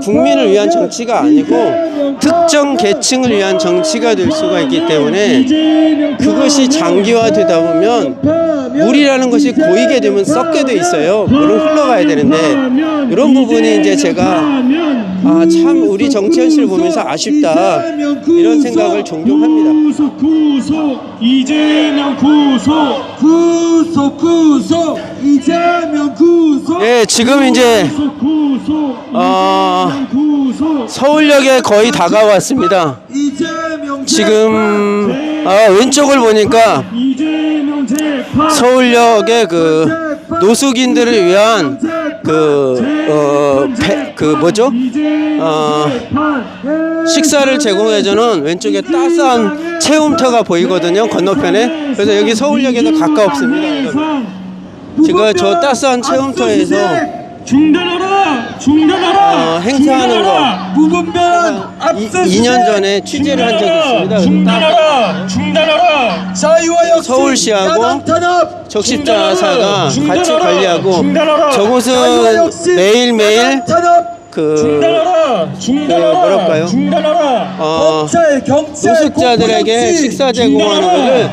국민을 위한 정치가 아니고 특정 계층을 위한 정치가 될 수가 있기 때문에, 그것이 장기화되다 보면 물이라는 것이 고이게 되면 썩게 돼 있어요. 물은 흘러가야 되는데, 이런 부분이 이제 제가 참 우리 정치 현실을 보면서 아쉽다, 이런 생각을 종종 합니다. 구속 이재명 구속! 구속 이재명 구속. 예, 지금 이제 서울역에 거의 다가왔습니다. 지금 왼쪽을 보니까 서울역에 그 노숙인들을 위한 식사를 제공해주는 왼쪽에 따스한 체험터가 보이거든요, 건너편에. 그래서 여기 서울역에서 가까웠습니다. 제가 저 따스한 체험터에서 중단하라! 중단하라! 행사하는 거. 무분별한 압수수색 2년 전에 취재를 한 적이 있습니다. 중단하라! 중단하라! 자유와 혁신 서울시하고 야당 탄압 적십자사가 중단하라! 같이 관리하고 중단하라! 자유와 저곳은 혁신 매일매일 야당 탄압 그 중단하라! 중단하라! 뭐랄까요? 중단하라! 검찰 경찰 노숙자들에게 공무원지 식사 제공하는 것을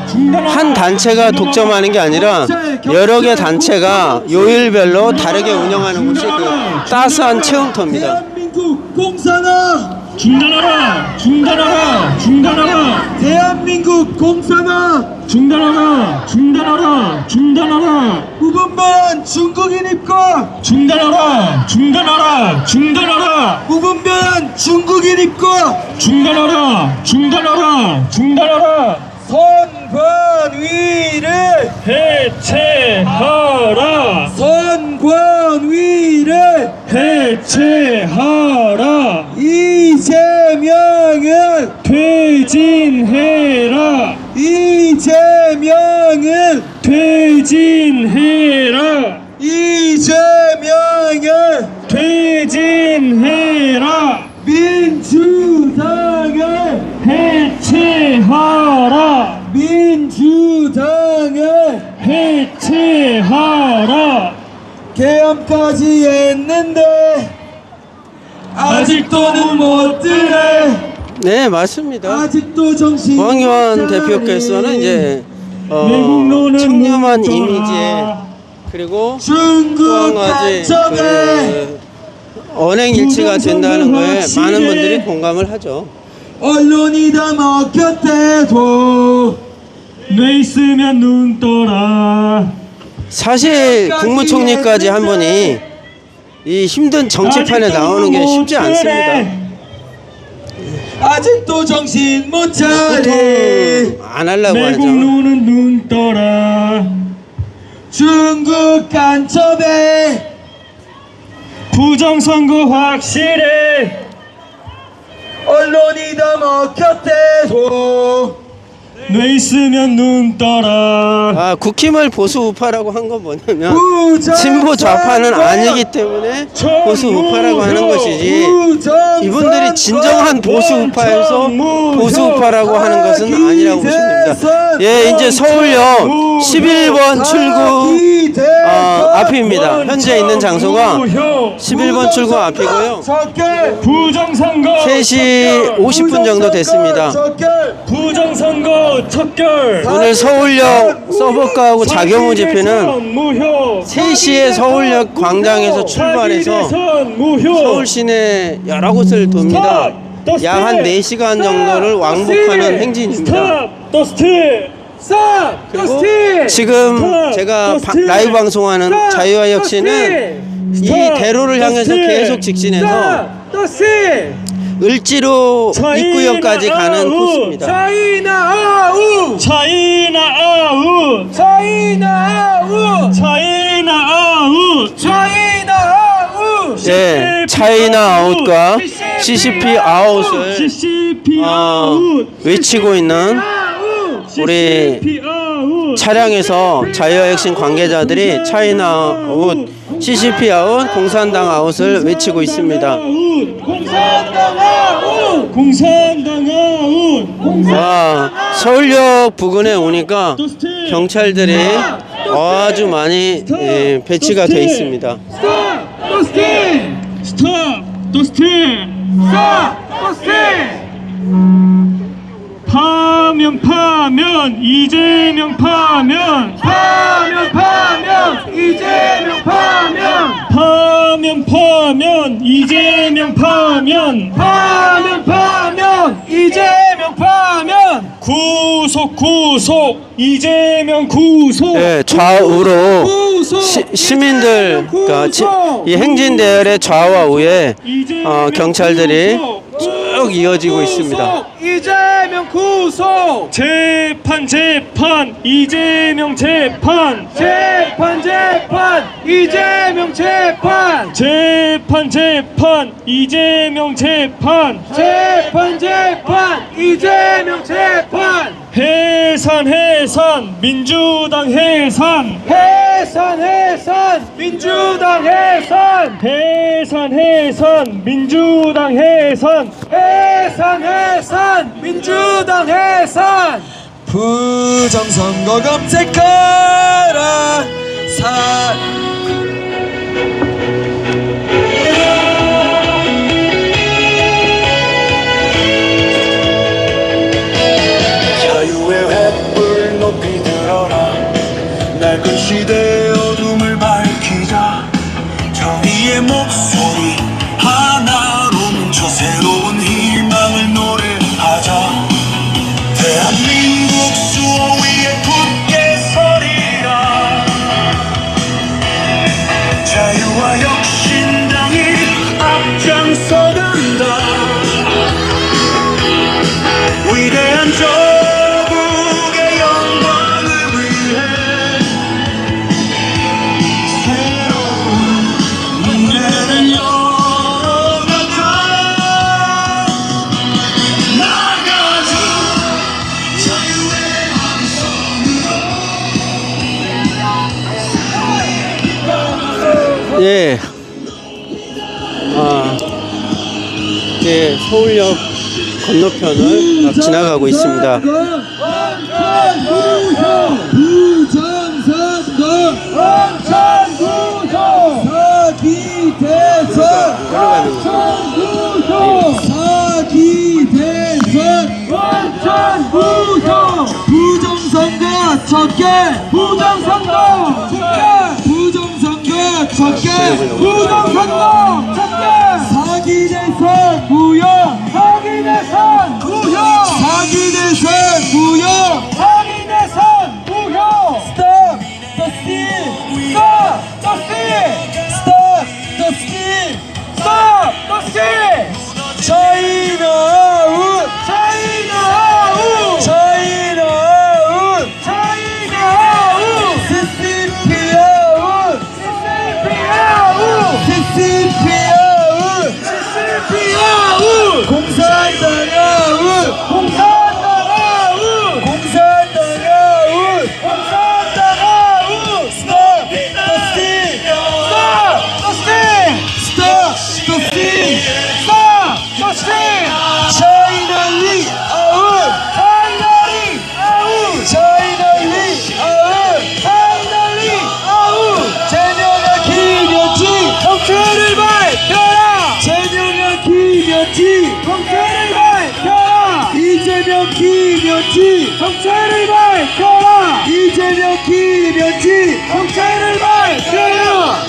한 단체가 독점하는 게 아니라 여러 개 단체가 요일별로 다르게 운영하는 곳이 그 따스한 체험터입니다. 대한민국 공산화 중단하라! 중단하라! 중단하라! 대한민국 공산화 중단하라! 중단하라! 중단하라! 무분별한 중국인 입국 중단하라! 중단하라! 중단하라! 무분별한 중국인 입국 중단하라! 중단하라! 중단하라! 선관위를 해체하라! 선관위를 해체하라! 이재명은 퇴진해라! 이재명은 퇴진해라! 이재명은 퇴진해라! 민주당을 해체하라! 민주당을 해체하라! 개헌까지 했는데 아직도는 못 들래 네, 맞습니다. 아직도 정신 황교안 못 차리네. 대표께서는 이제 외국노는 청렴한 묻더라. 이미지에 그리고 또 중국 한 가지 간첩에 그 언행 일치가 된다는 거에 많은 분들이 공감을 하죠. 언론이 다 먹혔대도 뇌 있으면 눈 떠라. 사실 국무총리까지 한 분이 이 힘든 정치판에 나오는 게 쉽지 않습니다. 아직도 정신 못 차리 보통 안 하려고 하죠. 외국노는 눈 떠라. 중국 간첩에 부정선거 확실해. 언론이 다 먹혔대도 뇌 있으면 눈 떠라. 국힘을 보수 우파라고 한 건 뭐냐면 부정선거 진보 좌파는 아니기 때문에 보수 우파라고 하는 것이지 이분들이 진정한 보수 우파에서 보수 우파라고 하는 것은 아니라고 보십니다. 예, 이제 서울역 11번 출구 앞입니다. 현재 있는 장소가 11번 출구 앞이고요. 부정선거 3시 50분 정도 됐습니다. 부정선거 척결. 오늘 서울역 서버카하고 자경우 집회는 무효. 3시에 서울역 광장에서 출발해서 서울 시내 여러 곳을 돕니다. 약 한 4시간 정도를 왕복하는 행진입니다. 그리고 지금 제가 라이브 방송하는 자유와 혁신은 이 대로를 향해서 계속 직진해서 을지로 입구역까지 가는 코스입니다. 차이나 아우 차이나 아웃. 차이나 아우 차이나 아웃. 차이나 아우 네, 차이나 아웃과 CCP 아웃을 CCP 아웃. 외치고 있는 우리 CCP 아웃. 차량에서 자유와 혁신 관계자들이 차이나 아웃, CCP 아웃, 공산당 아웃을 외치고 있습니다. 공산당 아웃. 공산당 아웃. 서울역 부근에 오니까 경찰들이 아주 많이 배치가 되어 있습니다. 또 스팀 스톱. 또 스틸. 또 스팀 파면 이재명 파면 이재명 파면 이재명 파면 이재명 파면 구속 이재명 구속. 네, 좌우로 시민들 그러니까 이 행진 대열의 좌와 우에 경찰들이 쭉 이어지고 있습니다. 이재명 이재명 구속! 재판 이재명 재판 이재명 재판! 이재명 재판 이재명 재판! 해산 민주당 해산 민주당 해산! 민주당 해산 민주당 해산! 부정선거 검색하라 자유의 횃불 높이 들어라 낡은 시대의 어둠을 밝히자 정의의 목소리 하나로 뭉쳐 새로운 희망을 노래하자 대한민국 수호 위에 굳게 서리라 자유와 혁신당이 앞장서간다 위대한 조국의 영광을 위해 새로운 문제를 열어나가 나가자 자유의 예. 예, 서울역 건너편을 막 지나가고 있습니다. 정체를 밝혀라! 이재명 김현지 정체를 밝혀라!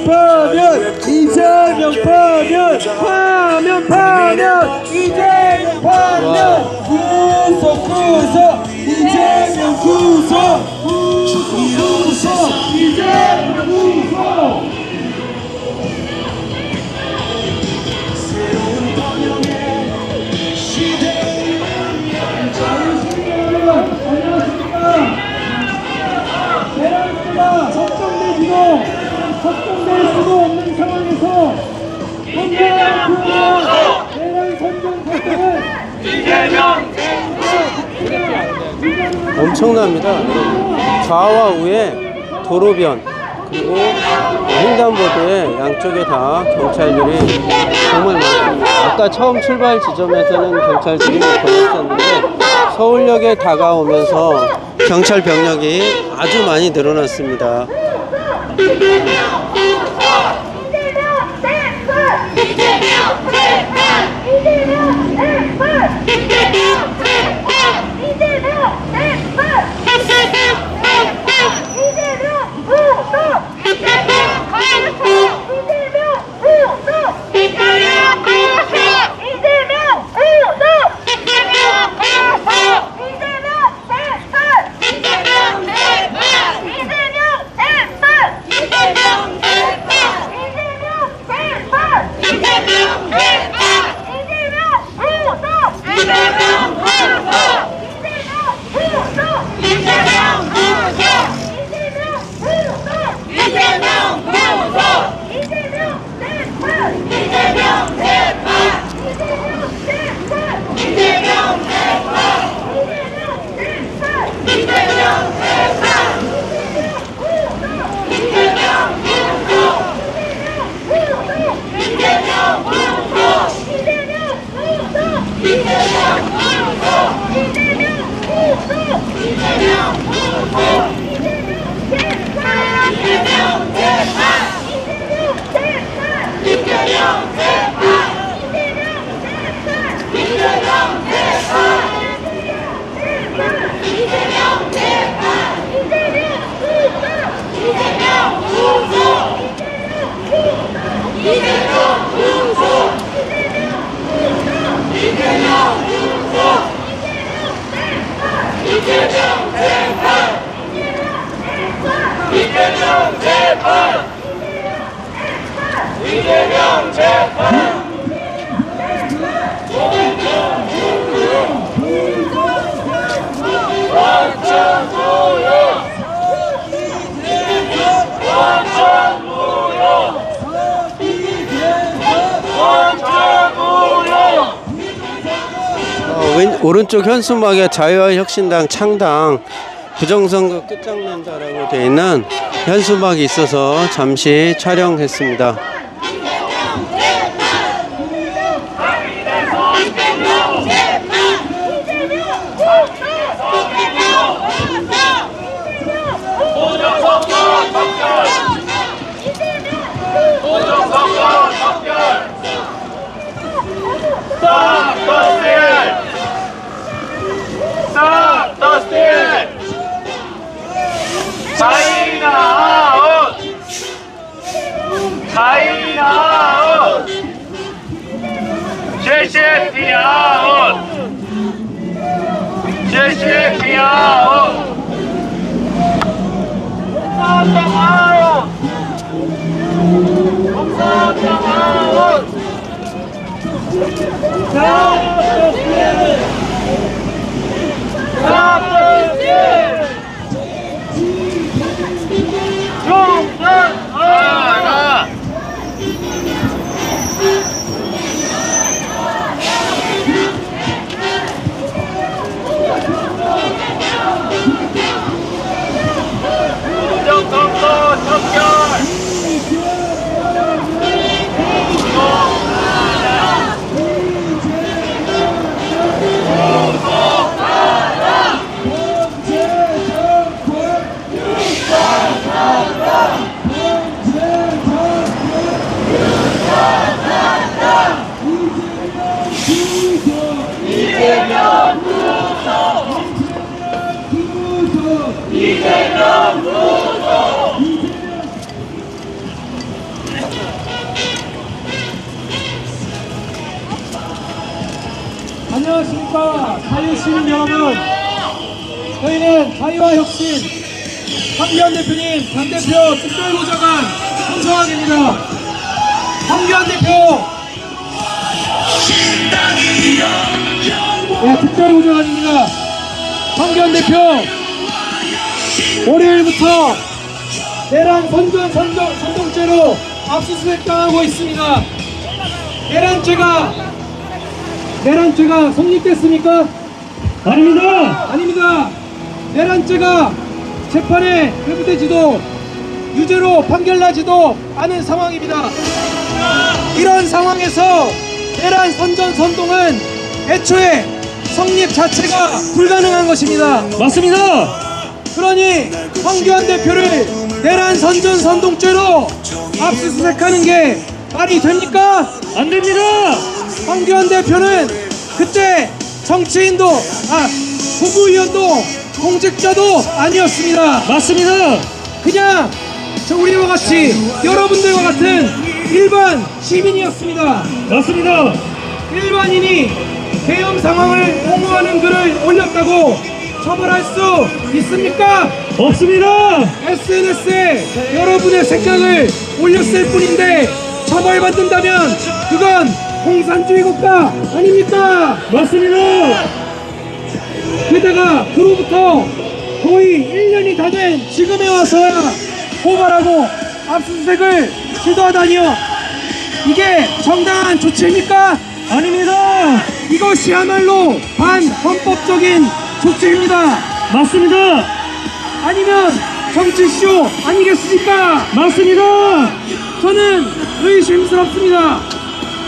파면 이재명 파면 이재명 파면 이재명 구속 이재명 구속 이재명 구속 걱정될 수도 없는 상황에서 내란 선전 사건을 엄청납니다. 좌와 우에 도로변 그리고 횡단보도에 양쪽에 다 경찰들이 정말 많습니다. 아까 처음 출발 지점에서는 경찰들이 못 보였었는데 서울역에 다가오면서 경찰 병력이 아주 많이 늘어났습니다. 이재명 오른쪽 현수막에 자유화혁신당 창당 부정선거 끝장난다라고 되어 있는 현수막이 있어서 잠시 촬영했습니다. 안녕하십니까 자유시민 여러분. 저희는 자유화혁신 황교안 대표님 당대표 특별보좌관 홍성학입니다. 황교안 대표 특별보좌관입니다. 황교안 대표 월요일부터 내란 선동죄로 압수수색 당하고 있습니다. 내란죄가 성립됐습니까? 아닙니다. 아닙니다. 내란죄가 재판에 회부되지도 유죄로 판결나지도 않은 상황입니다. 이런 상황에서 내란 선동은 애초에 성립 자체가 불가능한 것입니다. 맞습니다. 그러니 황교안 대표를 내란 선동죄로 압수수색하는 게 말이 됩니까? 안 됩니다. 황교안 대표는 그때 정치인도 국무위원도 공직자도 아니었습니다. 맞습니다. 그냥 우리와 같이 여러분들과 같은 일반 시민이었습니다. 맞습니다. 일반인이 계엄 상황을 옹호하는 글을 올렸다고 처벌할 수 있습니까? 없습니다. SNS에 여러분의 생각을 올렸을 뿐인데 처벌받는다면 그건 공산주의 국가 아닙니까? 맞습니다. 게다가 그로부터 거의 1년이 다 된 지금에 와서야 고발하고 압수수색을 시도하다니요. 이게 정당한 조치입니까? 아닙니다. 이것이야말로 반헌법적인 조치입니다. 맞습니다. 아니면 정치쇼 아니겠습니까? 맞습니다. 저는 의심스럽습니다.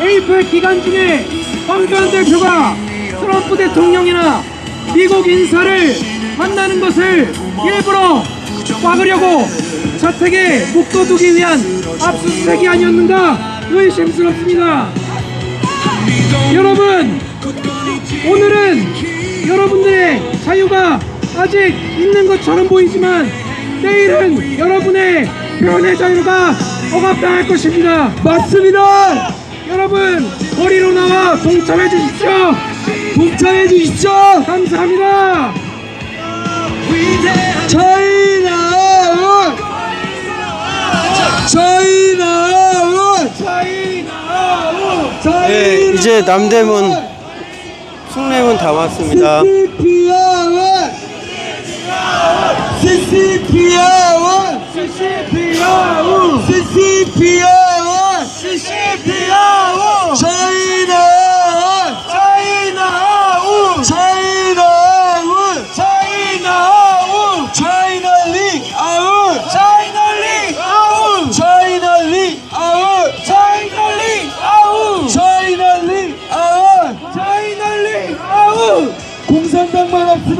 에이펙 기간 중에 황교안 대표가 트럼프 대통령이나 미국 인사를 만나는 것을 일부러 막으려고 자택에 묶어두기 위한 압수수색이 아니었는가 의심스럽습니다. 여러분, 오늘은 여러분들의 자유가 아직 있는 것처럼 보이지만 내일은 여러분의 표현의 자유가 억압당할 것입니다. 맞습니다. 여러분, 거리로 나와 동참해 주십시오. 동참해 주십시오. 감사합니다. 네, 이제 남대문 숭례문 다 왔습니다. China!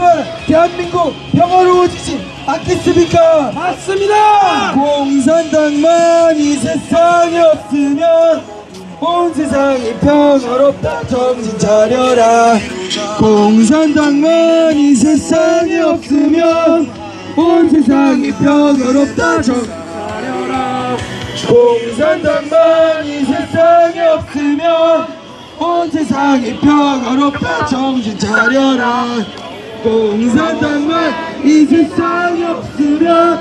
없으면 대한민국 평화로워지지 않겠습니까? 맞습니다. 공산당만 이 세상에 없으면 온 세상이 평화롭다. 정신 차려라. 공산당만 이 세상에 없으면 온 세상이 평화롭다. 정신 차려라. 공산당만 이 세상에 없으면 온 세상이 평화롭다. 정신 차려라. 공산당만 이 세상에 없으면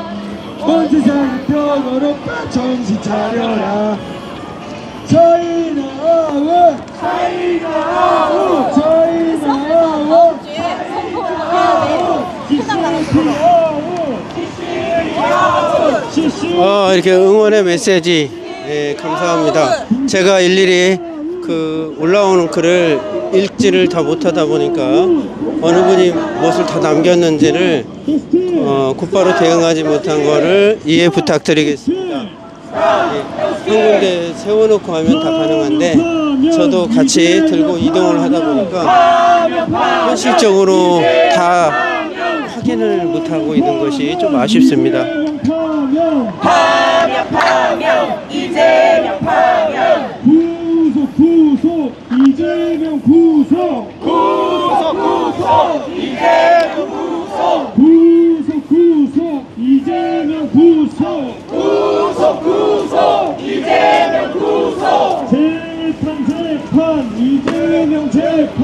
온 세상이 평화롭다. 정신 차려라. 차이나 아웃, 차이나 아웃, 차이나 아웃, 이렇게 응원의 메시지 감사합니다. 제가 일일이 그 올라오는 글을 읽지를 다 못하다 보니까 어느 분이 무엇을 다 남겼는지를 곧바로 대응하지 못한 거를 이해 부탁드리겠습니다. 한 군데 세워놓고 하면 다 가능한데 저도 같이 들고 이동을 하다 보니까 현실적으로 다 확인을 못하고 있는 것이 좀 아쉽습니다. 파면 이재명 파면 구속 이재명 구속 이재명 구속 이재명 구속 재판 이재명 재판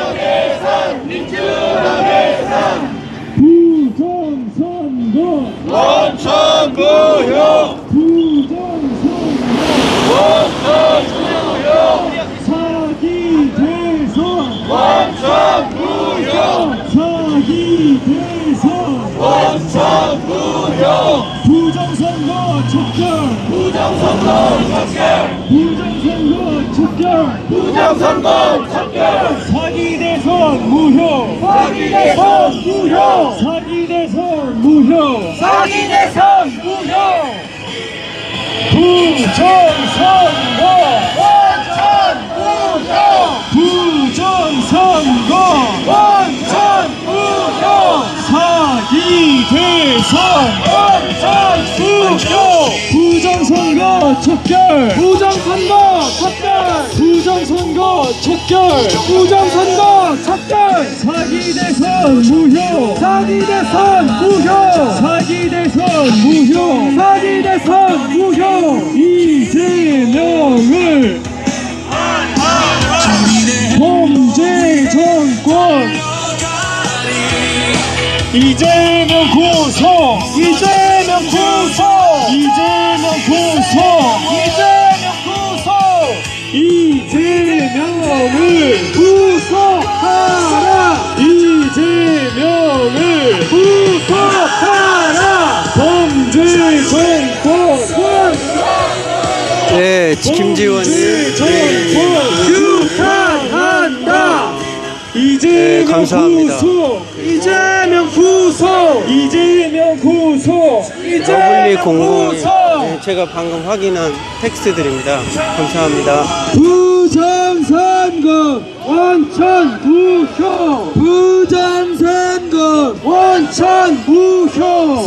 해산 민주당 해산 부정선거 원천무효 사기 대선 부정선거 척결 사기 대선 무효 이재명을 범죄 정권 이재명 구속 이재명을 구속하라 범죄 정권 네, 김지원님 규탄한다. 이재명 감사합니다. 러블리 공공이 제가 방금 확인한 텍스트들입니다. 감사합니다. 부정선거 원천 무효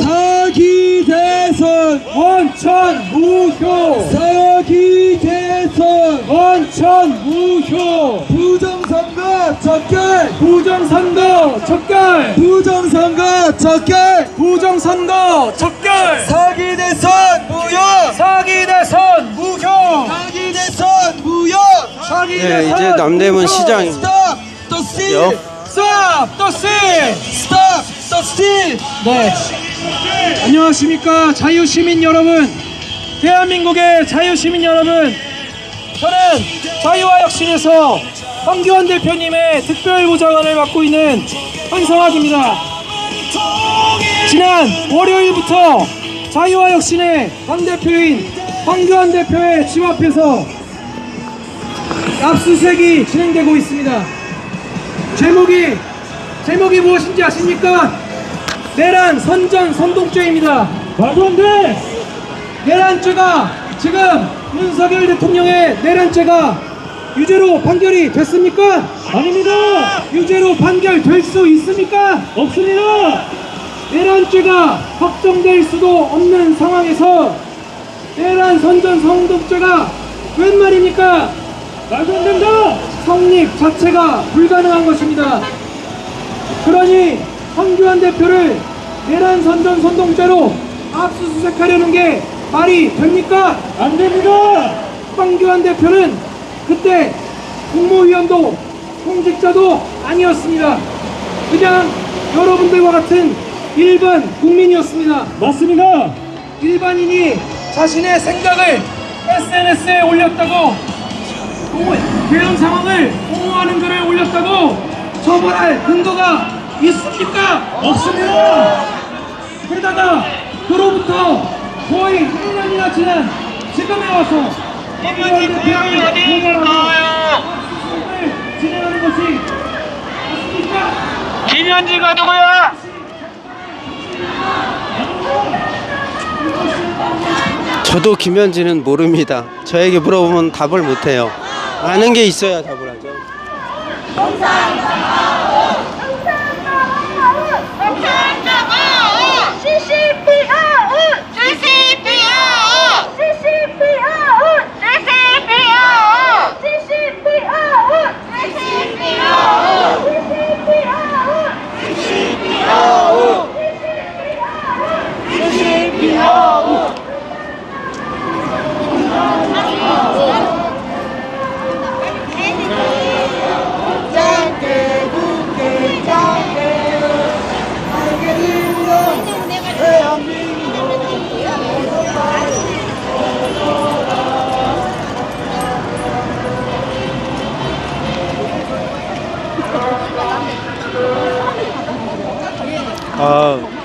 사기 대선 원천 무효 부정선거 척결 사기 대선 무효 네, 이제 남대문 시장입니다. 네. 안녕하십니까 자유시민 여러분, 대한민국의 자유시민 여러분, 저는 자유화혁신에서 황교안 대표님의 특별보좌관을 맡고 있는 황성학입니다. 지난 월요일부터 자유화혁신의 당대표인 황교안 대표의 집 앞에서 압수수색이 진행되고 있습니다. 제목이 무엇인지 아십니까? 내란 선전 선동죄입니다. 말도 안 돼! 내란죄가 지금 윤석열 대통령의 내란죄가 유죄로 판결이 됐습니까? 아닙니다! 유죄로 판결될 수 있습니까? 없습니다! 내란죄가 확정될 수도 없는 상황에서 내란 선전 선동죄가 웬 말입니까? 말도 안 된다! 성립 자체가 불가능한 것입니다. 그러니 황교안 대표를 내란 선전 선동죄로 압수수색하려는 게 말이 됩니까? 안 됩니다! 황교안 대표는 그때 국무위원도 공직자도 아니었습니다. 그냥 여러분들과 같은 일반 국민이었습니다. 맞습니다! 일반인이 자신의 생각을 SNS에 올렸다고 이런 상황을 옹호하는 글을 올렸다고 처벌할 근거가 있습니까? 없습니다! 게다가 그로부터 거의 1년이나 지난 지금에 와서 황교안 대표를 고발하고 수습을 진행하는 것이 맞습니까? 김현지가 누구야? 저도 김현지는 모릅니다. 저에게 물어보면 답을 못해요. 아는 게 있어야 답을 하죠.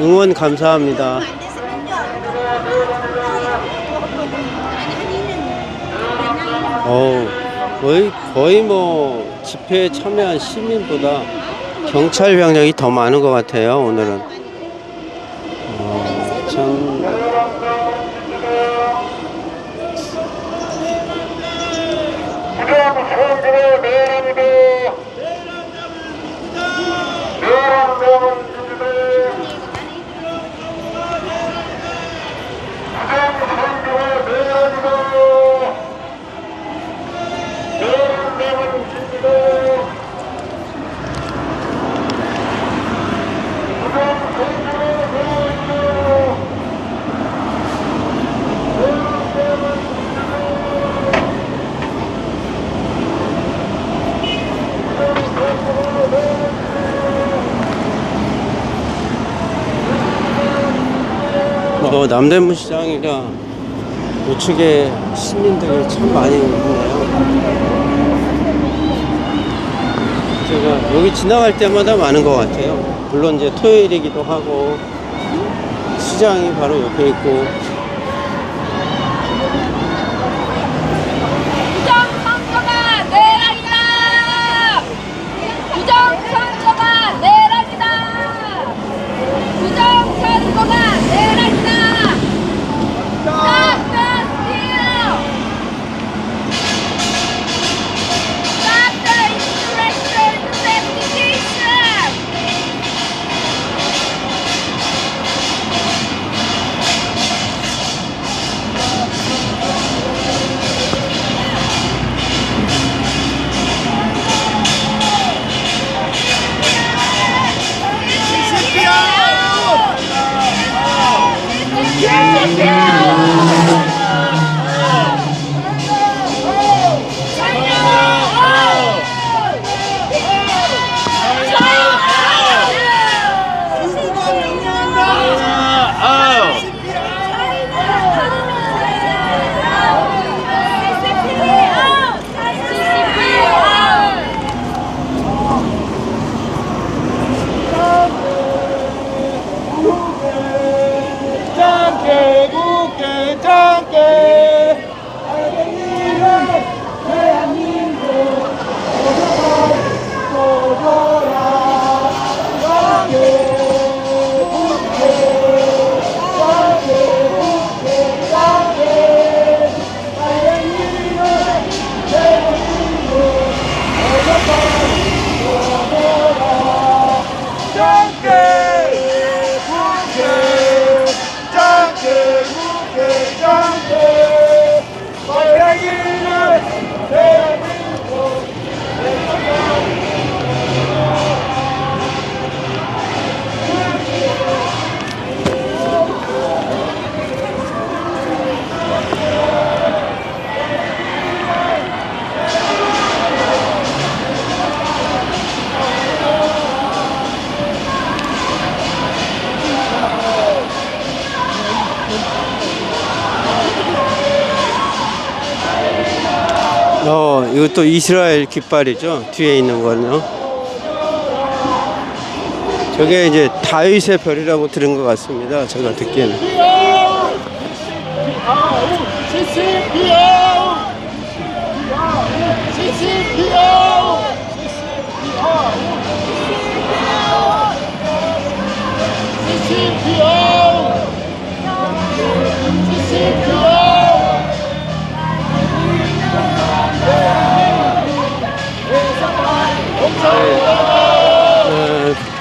응원 감사합니다. 거의 뭐 집회에 참여한 시민보다 경찰 병력이 더 많은 것 같아요. 오늘은 참 남대문 시장이라 우측에 시민들이 참 많이 있네요. 제가 여기 지나갈 때마다 많은 것 같아요. 물론 이제 토요일이기도 하고 시장이 바로 옆에 있고. 부정선거가 내란이다! 부정선거가 내란이다! 부정선거가 내란이다! Stop the steal! Stop the insurrection investigation! 이것도 이스라엘 깃발이죠. 뒤에 있는 거는요. 저게 이제 다윗의 별이라고 들은 것 같습니다. 제가 듣기에는.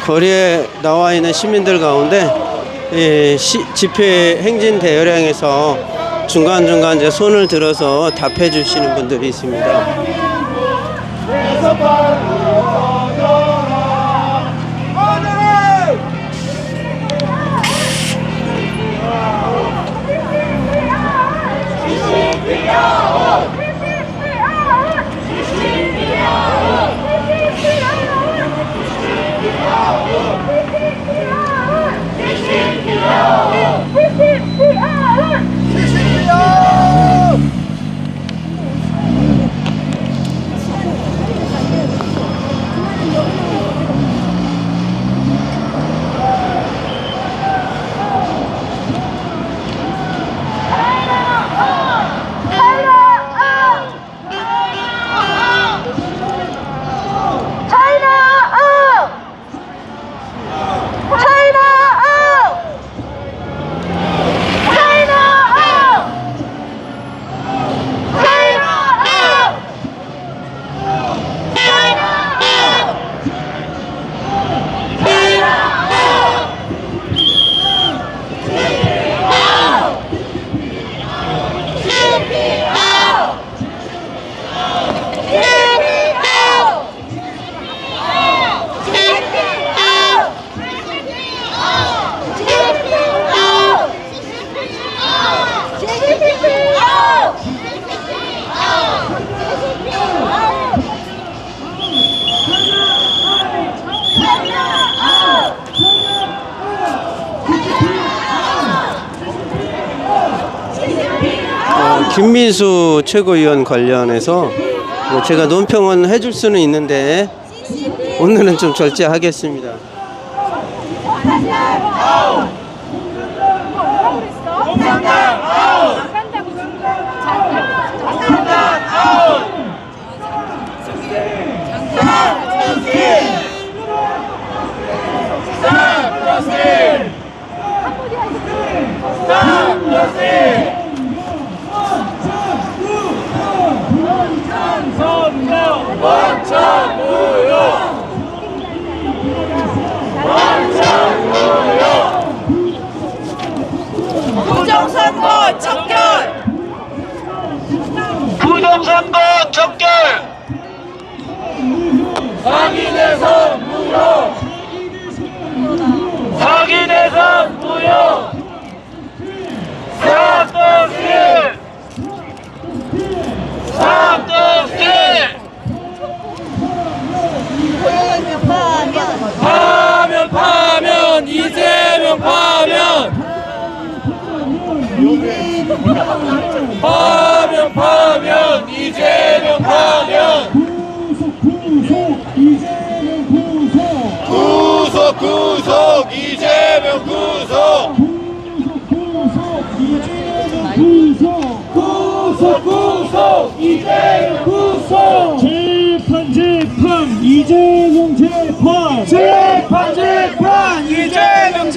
거리에 나와 있는 시민들 가운데 집회 행진 대여량에서 중간중간 이제 손을 들어서 답해 주시는 분들이 있습니다. 김민수 최고위원 관련해서 제가 논평은 해줄 수는 있는데 오늘은 좀 절제하겠습니다. 부정선거 척결! 부정선거 척결! 확인해서 무효! 확인해서 무효! 싹둑질! 싹둑질! 파면 이재명 파면 이재명 파면 구속 이재명 구속 이재명 구속 재판 이재명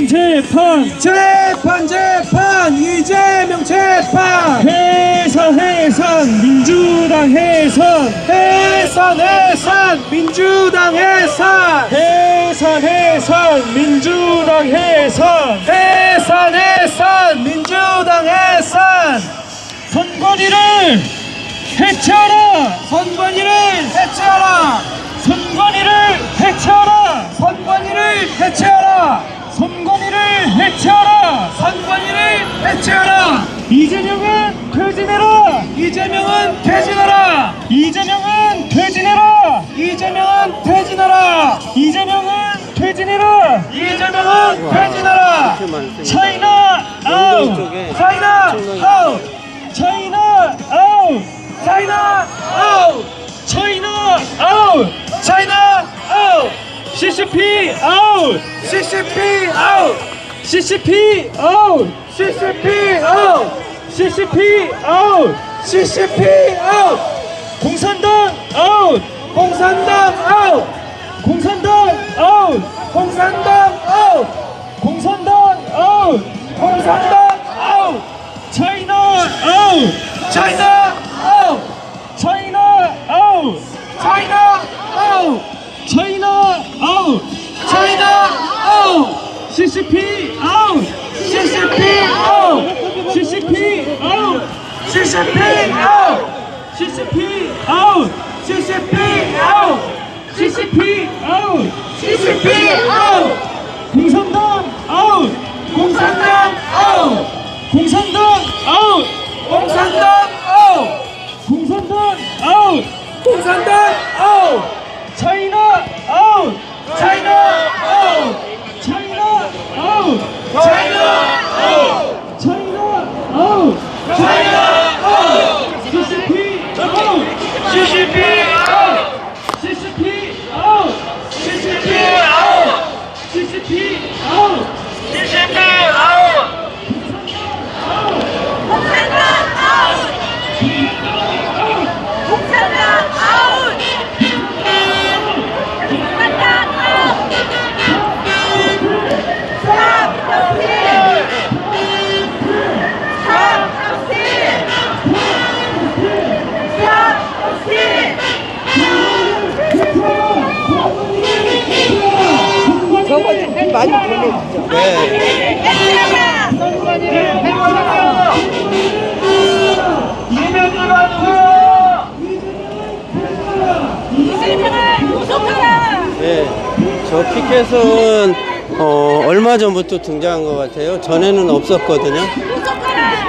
재판 이재명 재판 해산 민주당 해산 선관위를 해체하라! 이재명은 퇴진해라! 차이나 아웃! 쪽에 차이나 엄청나게 아웃! 차이나 아웃! 차이나 아웃! 차이나 아웃! 차이나 아웃! CCP 아웃! CCP 아웃! CCP 아웃! CCP 아웃! CCP 아웃! CCP 아웃! 공산당 아웃! 공산당 아웃! 공산당 아웃! 공산당 아웃! 공산당 아웃! 공산당 아웃! 차이나 아웃! 차이나 아웃! 차이나 아웃! 차이나 아웃! 차이나 아웃! 차이나 아웃! CCP 아웃! CCP 아웃! CCP 아웃! CCP 아웃! CCP 아웃! CCP 아웃! CCP 아웃! CCP 아웃! 공산당 아웃! 공산당 아웃! 공산당 아웃! 공산당 아웃! 공산당 아웃! 공산당 아웃! 차이나 아웃! 차이나 아웃! 차이나 아웃! 차이나 아웃! 차이나 아웃! 차이나 아웃! CCP 아웃! CCP 아웃! CCP 아웃! CCP 아웃! CCP 아웃! CCP 아웃! 공산당 아웃! 공산당 아웃! 공산당 아웃! 스탑 정신! 스탑 정신! 스탑 정신! 네. 이명기가 누구야? 이재명을 구속하라! 네, 저 피켓은 얼마 전부터 등장한 것 같아요. 전에는 없었거든요. 구속하라!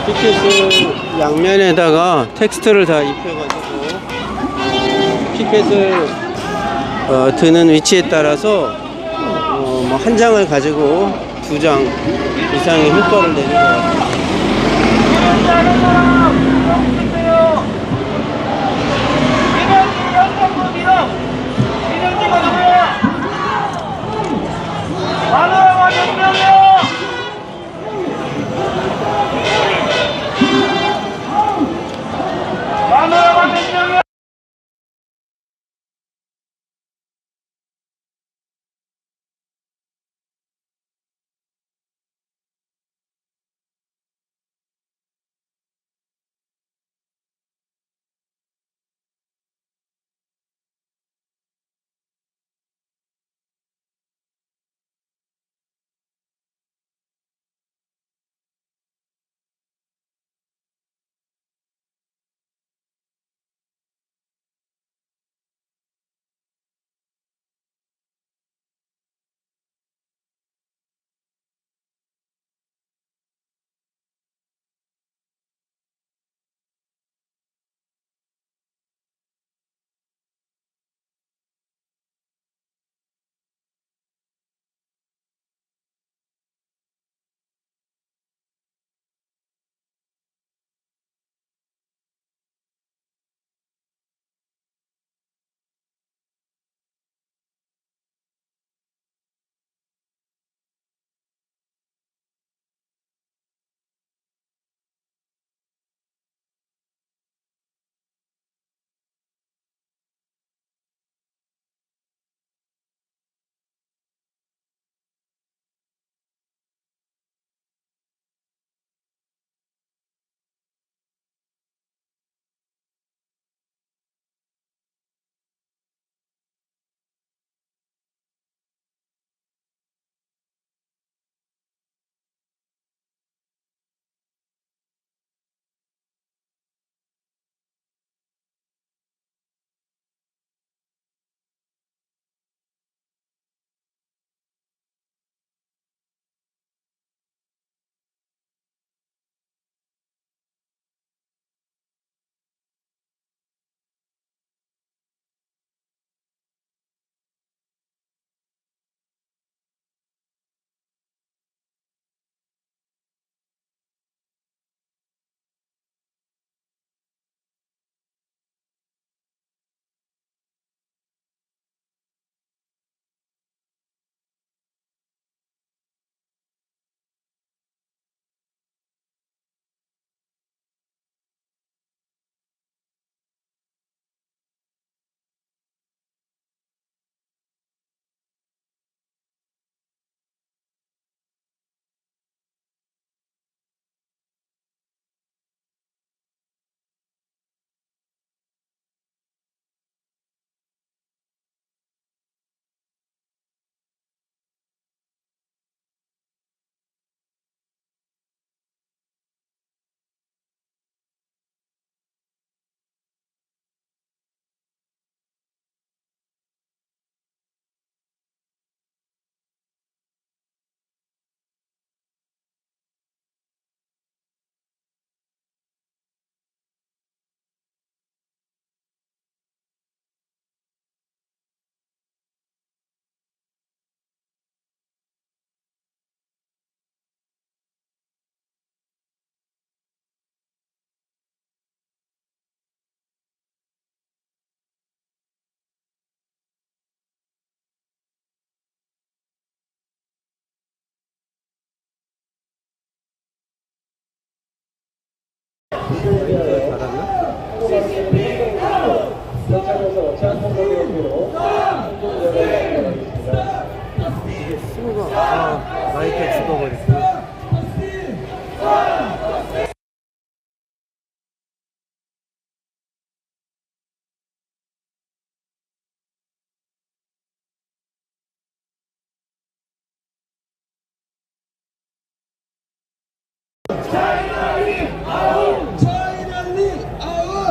피켓을 양면에다가 텍스트를 다 입혀가지고 피켓을 드는 위치에 따라서 뭐 한 장을 가지고 2장 이상의 효과를 내는 것 같아요. 이명기 영장군 이름! 이명기가 누구야? 마누라가 몇 명이야? 마누라가 몇 명이야?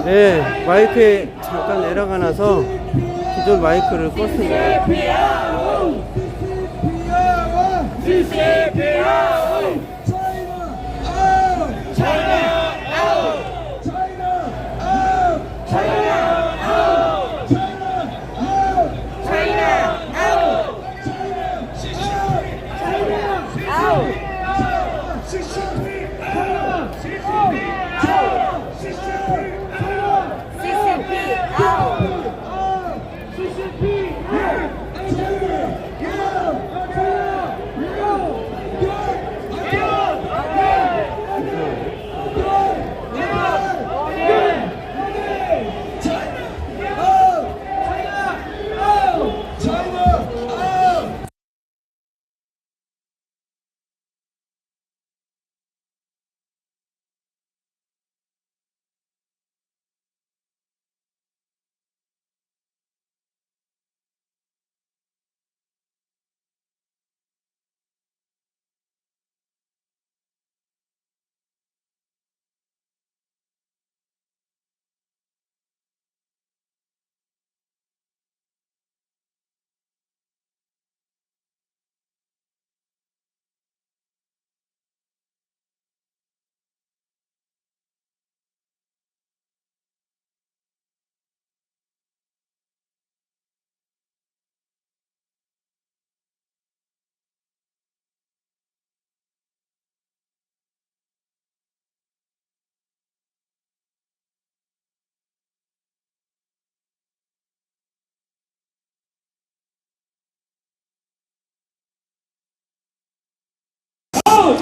네, 마이크에 잠깐 내려가 나서 기존 마이크를 껐습니다.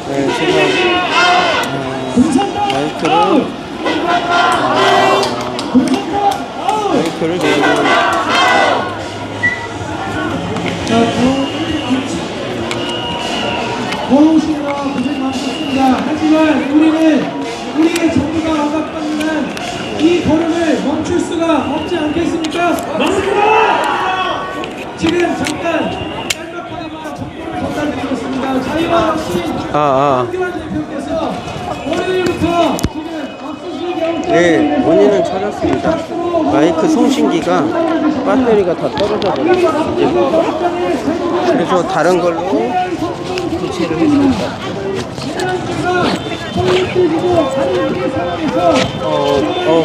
네, 지금 마이크를 내고 걸어오시느라 고생 많으셨습니다. 하지만 우리의 정부가 억압받는 이 걸음을 멈출 수가 없지 않겠습니까? 맞습니다! 지금 잠깐 짤막하게만 정보를 전달드리겠습니다. 자유와 혁신 황교안 대표께서 월요일부터 지금 앞서서 네, 원인은 찾았습니다. 마이크 송신기가 배터리가 다 떨어져 버렸어요. 그래서 다른 걸로 교체를 했습니다.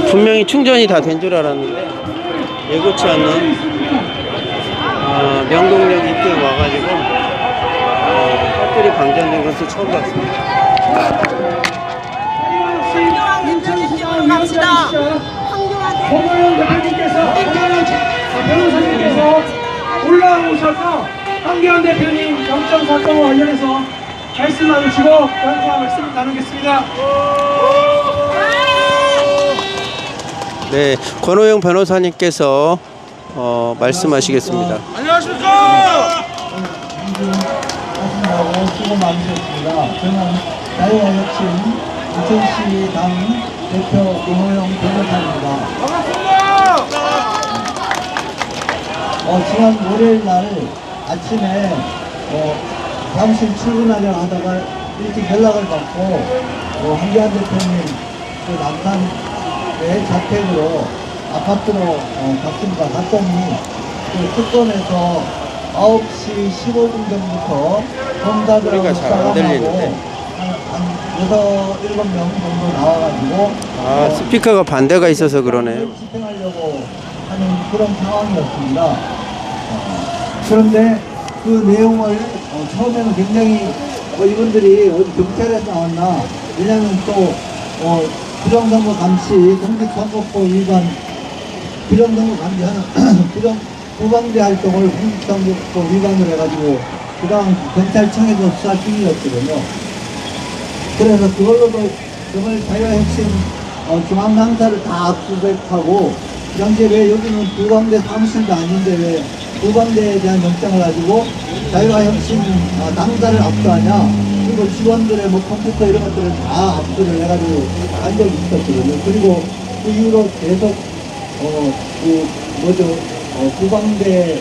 분명히 충전이 다 된 줄 알았는데 예고치 않는 명동역 입구에 와가지고 배터리 방전된 것을 처음 봤습니다. 권호영 대표님께서 변호사님께서 올라오셔서 황교안 대표님 영장 사건과 관련해서 말씀 나누시고 변호사 말씀 나누겠습니다. 네, 권호영 변호사님께서 말씀하시겠습니다. 안녕하십니까? 수고 많으셨습니다. 저는 자유와혁신 인천시 당 대표 권호영 변호사입니다. 지난 월요일 날 아침에 사무실 출근하려고 하다가 일찍 연락을 받고 황교안 대표님 그 남산의 자택으로 아파트로 갔습니다. 갔더니 그 특검에서 9시 15분 전부터 검사들하고 싸움하고 한 6, 7명 정도 나와가지고 스피커가 반대가 있어서 그러네요. 집행하려고 하는 그런 상황이었습니다. 그런데 그 내용을 처음에는 굉장히 이분들이 어디 경찰에서 나왔나, 왜냐하면 또 부정선거 감시, 공직선거법 위반, 부정선거 감시하는 부방대 활동을 공직선거법 위반을 해가지고 그다음 경찰청에서 수사 중이었거든요. 그래서 그걸로도 정말 자유혁신 중앙당사를 다 압수수색하고, 그 당시에 왜 여기는 부방대 사무실도 아닌데 왜 부방대에 대한 영장을 가지고 자유혁신 당사를 압수하냐, 그리고 직원들의 뭐 컴퓨터 이런 것들을 다 압수를 해가지고 한 적이 있었거든요. 그리고 그 이후로 계속 부방대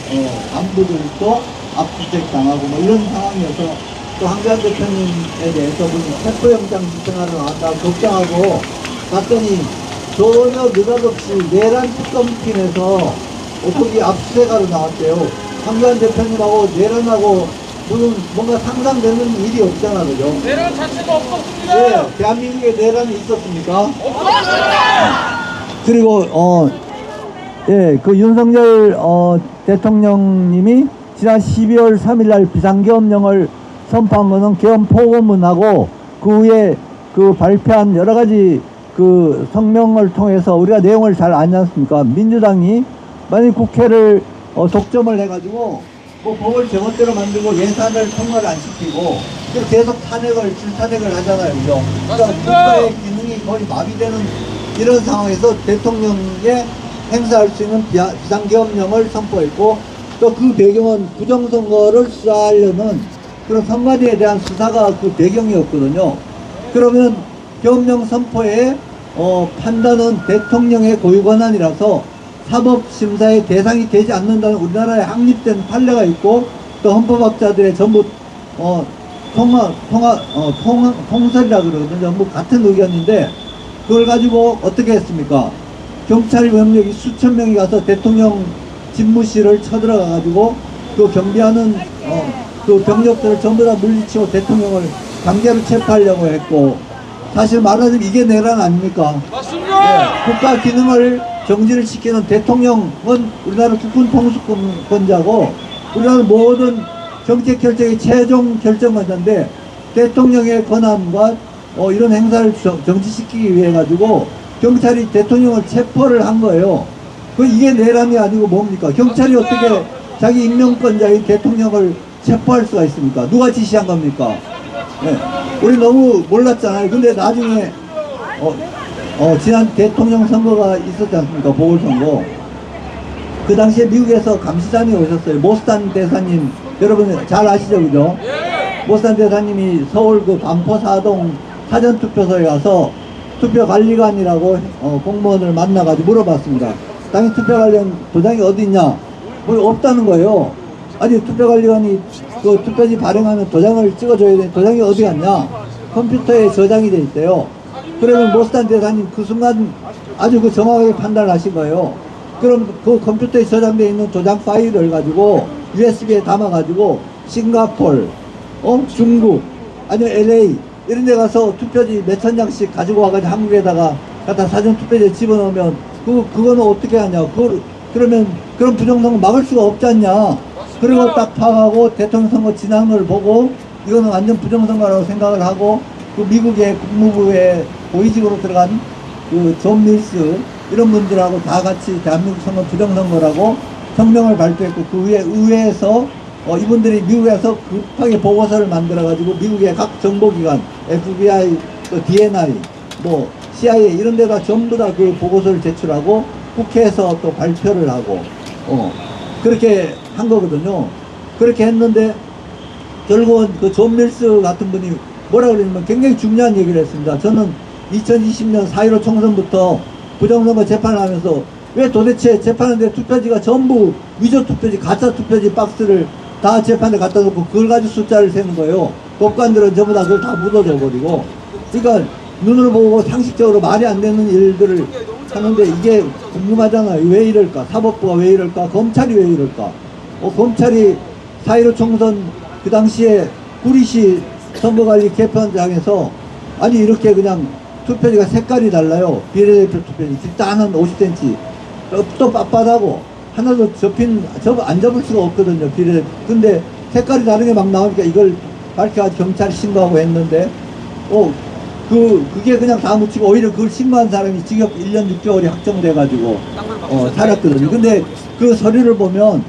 간부들도 압수수색 당하고 뭐 이런 상황이어서, 또 황교안 대표님에 대해서 무슨 체포영장 집행하러 나왔다고 걱정하고 갔더니 전혀 느닷없이 내란 특검팀에서 어떻게 압수수색하러 나왔대요. 황교안 대표님하고 내란하고 무슨 뭔가 상상되는 일이 없잖아, 그죠? 내란 자체가 없었습니다. 예, 대한민국에 내란이 있었습니까? 그리고 그 윤석열 대통령님이 지난 12월 3일날 비상계엄령을 선포한 것은 계엄 포고문하고 그 후에 그 발표한 여러 가지 그 성명을 통해서 우리가 내용을 잘 아지 않습니까? 민주당이 만약 국회를 독점을 해가지고 뭐 법을 제멋대로 만들고 예산을 통과를 안 시키고 계속 질탄핵을 하잖아요, 그죠? 그러니까 국가의 기능이 거의 마비되는 이런 상황에서 대통령에 행사할 수 있는 비상계엄령을 선포했고 또 그 배경은 부정선거를 수사하려는 그런 선관위에 대한 수사가 그 배경이었거든요. 그러면 계엄령 선포의 판단은 대통령의 고유 권한이라서 사법심사의 대상이 되지 않는다는 우리나라에 확립된 판례가 있고 또 헌법학자들의 전부 통설이라 그러거든요. 전부 같은 의견인데 그걸 가지고 어떻게 했습니까? 경찰 병력이 수천 명이 가서 대통령 집무실을 쳐들어가 가지고 그 경비하는 그 병력들을 전부 다 물리치고 대통령을 강제로 체포하려고 했고 사실 말하자면 이게 내란 아닙니까? 맞습니다. 국가 기능을 정지를 시키는 대통령은 우리나라 국군 통수권자고 우리나라 모든 정책 결정의 최종 결정권자인데 대통령의 권한과 이런 행사를 정지시키기 위해 가지고 경찰이 대통령을 체포를 한 거예요. 이게 내란이 아니고 뭡니까? 경찰이 어떻게 자기 임명권자인 대통령을 체포할 수가 있습니까? 누가 지시한 겁니까? 네. 우리 너무 몰랐잖아요. 근데 나중에 지난 대통령 선거가 있었지 않습니까? 보궐선거. 그 당시에 미국에서 감시단이 오셨어요. 모스탄 대사님, 여러분 잘 아시죠? 그죠? 모스탄 대사님이 서울 그 반포사동 사전투표소에 가서 투표관리관이라고 공무원을 만나가지고 물어봤습니다. 당연히 투표관리관 도장이 어디 있냐? 뭐 없다는 거예요. 아니 투표관리관이 그 투표지 발행하면 도장을 찍어줘야 되는데 도장이 어디 갔냐? 컴퓨터에 저장이 돼 있대요. 그러면 모스탄 대사님 그 순간 아주 그 정확하게 판단을 하신 거예요. 그럼 그 컴퓨터에 저장되어 있는 도장 파일을 가지고 USB에 담아가지고 싱가폴, 중국, 아니면 LA 이런 데 가서 투표지 몇천 장씩 가지고 와가지고 한국에다가 갖다 사전 투표지에 집어넣으면 그거는 어떻게 하냐? 그러면 그런 부정선거 막을 수가 없지 않냐? 그리고 딱 파악하고 대통령 선거 지난 걸 보고 이거는 완전 부정선거라고 생각을 하고 그 미국의 국무부에 고위직으로 들어간 그 존 밀스 이런 분들하고 다 같이 대한민국 선거 부정선거라고 성명을 발표했고 그 후에 의회에서 이분들이 미국에서 급하게 보고서를 만들어 가지고 미국의 각 정보기관 FBI, 또 DNI, 뭐 CIA 이런 데다 전부 다 그 보고서를 제출하고 국회에서 또 발표를 하고 그렇게 한 거거든요. 그렇게 했는데 결국은 그 존 밀스 같은 분이 뭐라 그러냐면 굉장히 중요한 얘기를 했습니다. 저는 2020년 4.15 총선부터 부정선거 재판을 하면서 왜 도대체 재판하는데 투표지가 전부 위조 투표지, 가짜 투표지 박스를 다 재판에 갖다 놓고 그걸 가지고 숫자를 세는 거예요. 법관들은 전부 다 그걸 다 묻어져 버리고. 그러니까 눈으로 보고 상식적으로 말이 안 되는 일들을 하는데 이게 궁금하잖아요. 왜 이럴까? 사법부가 왜 이럴까? 검찰이 왜 이럴까? 검찰이 4.15 총선 그 당시에 구리시 선거관리 개편장에서 아니 이렇게 그냥 투표지가 색깔이 달라요. 비례대표 투표지 일단은 50cm 또 빳빳하고 하나도 안 접을 수가 없거든요. 비례대표. 근데 색깔이 다른 게 막 나오니까 이걸 밝혀가지고 경찰이 신고하고 했는데 그게 그냥 다 묻히고 오히려 그걸 신고한 사람이 징역 1년 6개월이 확정돼가지고 살았거든요. 근데 그 서류를 보면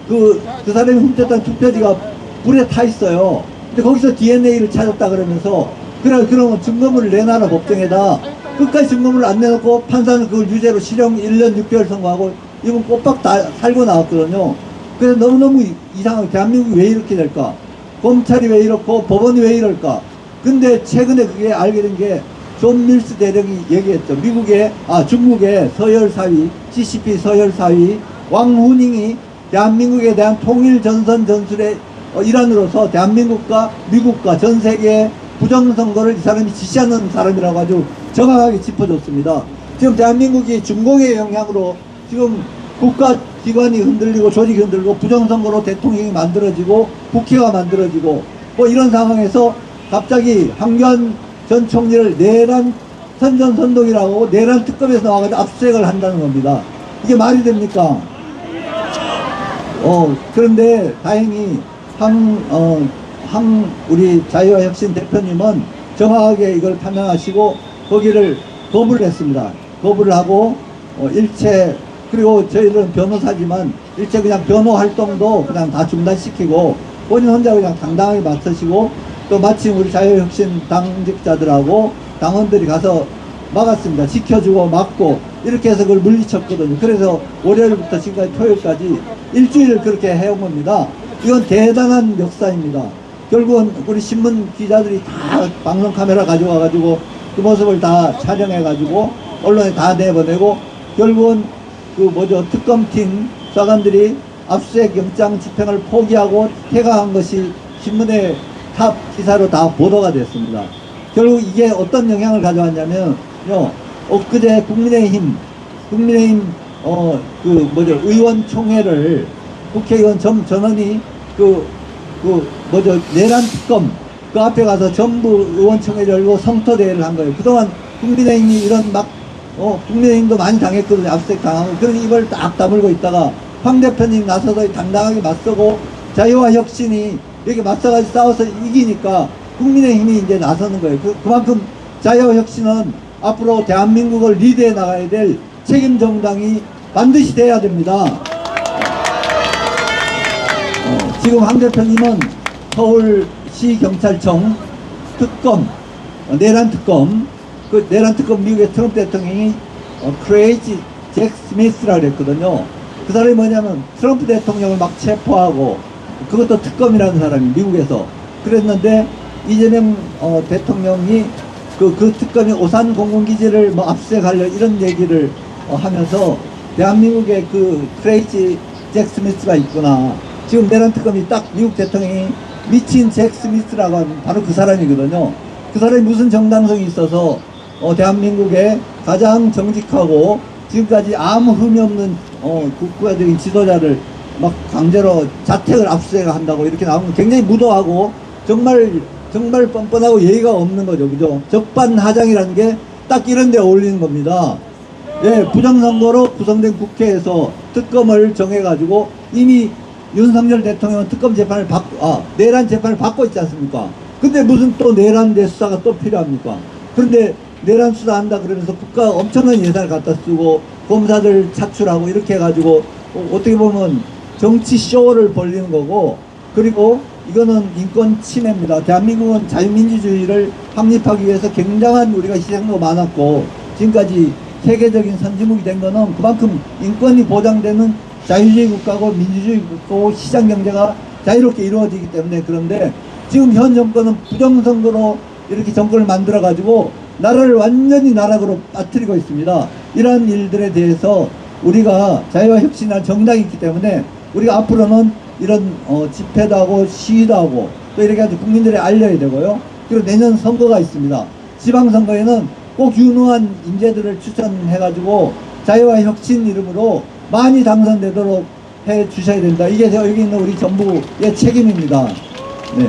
그 사람이 훔쳤던 투표지가 불에 타 있어요. 근데 거기서 DNA를 찾았다 그러면서 그러면 증거물을 내놔라 법정에다. 끝까지 증거물을 안 내놓고 판사는 그걸 유죄로 실형 1년 6개월 선고하고 이분 꼬박 다 살고 나왔거든요. 그래서 너무너무 이상하게 대한민국이 왜 이렇게 될까? 검찰이 왜 이렇고 법원이 왜 이럴까? 근데 최근에 그게 알게 된 게 존 밀스 대령이 얘기했죠. 중국의 서열사위, CCP 서열사위 왕후닝이 대한민국에 대한 통일 전선 전술의 일환으로서 대한민국과 미국과 전 세계의 부정선거를 이 사람이 지시하는 사람이라고 아주 정확하게 짚어줬습니다. 지금 대한민국이 중공의 영향으로 지금 국가기관이 흔들리고 조직이 흔들리고 부정선거로 대통령이 만들어지고 국회가 만들어지고 뭐 이런 상황에서 갑자기 황교안 전 총리를 내란 선전선동이라고 내란 특검에서 나와가지고 압수수색을 한다는 겁니다. 이게 말이 됩니까? 그런데 다행히 우리 자유와혁신 대표님은 정확하게 이걸 판단하시고 거기를 거부를 했습니다. 거부를 하고 일체, 그리고 저희들은 변호사지만 일체 그냥 변호 활동도 그냥 다 중단시키고 본인 혼자 그냥 당당하게 맞서시고, 또 마침 우리 자유혁신 당직자들하고 당원들이 가서 막았습니다. 지켜주고 막고 이렇게 해서 그걸 물리쳤거든요. 그래서 월요일부터 지금까지 토요일까지 일주일을 그렇게 해온 겁니다. 이건 대단한 역사입니다. 결국은 우리 신문 기자들이 다 방송 카메라 가져와가지고 그 모습을 다 촬영해가지고 언론에 다 내보내고, 결국은 특검팀 수사관들이 압수수색 영장 집행을 포기하고 퇴각한 것이 신문의 탑 기사로 다 보도가 됐습니다. 결국 이게 어떤 영향을 가져왔냐면요, 엊그제 국민의힘 의원총회를 국회의원 전원이 내란 특검 그 앞에 가서 전부 의원총회를 열고 성토대회를 한 거예요. 그동안 국민의힘이 이런 국민의힘도 많이 당했거든요. 압수수색 당하고. 그러니 이걸 딱 다물고 있다가 황 대표님 나서서 당당하게 맞서고 자유와 혁신이 이렇게 맞서가지고 싸워서 이기니까 국민의힘이 이제 나서는 거예요. 그만큼 자유와 혁신은 앞으로 대한민국을 리드해 나가야 될 책임 정당이 반드시 돼야 됩니다. 지금 황 대표님은 서울시 경찰청 특검, 내란 특검, 그 내란 특검 미국의 트럼프 대통령이 크레이지 잭 스미스라고 그랬거든요. 그 사람이 뭐냐면 트럼프 대통령을 막 체포하고, 그것도 특검이라는 사람이 미국에서 그랬는데, 이재명 대통령이 그 특검이 오산 공군기지를 뭐 압수수색하려 이런 얘기를 하면서 대한민국에 그 크레이지 잭 스미스가 있구나. 지금 내란 특검이 딱 미국 대통령이 미친 잭 스미스라고 하는 바로 그 사람이거든요. 그 사람이 무슨 정당성이 있어서 대한민국의 가장 정직하고 지금까지 아무 흠이 없는 국가적인 지도자를 막 강제로 자택을 압수수색한다고 이렇게 나오면 굉장히 무도하고 정말 뻔뻔하고 예의가 없는 거죠. 그죠? 적반하장이라는 게 딱 이런 데 어울리는 겁니다. 예, 부정선거로 구성된 국회에서 특검을 정해가지고 이미 윤석열 대통령은 특검 재판을 내란 재판을 받고 있지 않습니까? 근데 무슨 또 내란 수사가 또 필요합니까? 그런데 내란 수사한다 그러면서 국가 엄청난 예산을 갖다 쓰고 검사들 차출하고 이렇게 해가지고 어떻게 보면 정치 쇼를 벌리는 거고, 그리고 이거는 인권 침해입니다. 대한민국은 자유민주주의를 확립하기 위해서 굉장한 우리가 희생도 많았고 지금까지 세계적인 선진국이 된 거는 그만큼 인권이 보장되는 자유주의 국가고 민주주의 국가고 시장경제가 자유롭게 이루어지기 때문에. 그런데 지금 현 정권은 부정선거로 이렇게 정권을 만들어 가지고 나라를 완전히 나락으로 빠뜨리고 있습니다. 이러한 일들에 대해서 우리가 자유와 혁신이라는 정당이 있기 때문에 우리가 앞으로는 이런 집회도 하고 시위도 하고 또 이렇게 해서 국민들에 알려야 되고요. 그리고 내년 선거가 있습니다. 지방선거에는 꼭 유능한 인재들을 추천해가지고 자유와 혁신 이름으로 많이 당선되도록 해 주셔야 된다. 이게 여기 있는 우리 정부의 책임입니다. 네.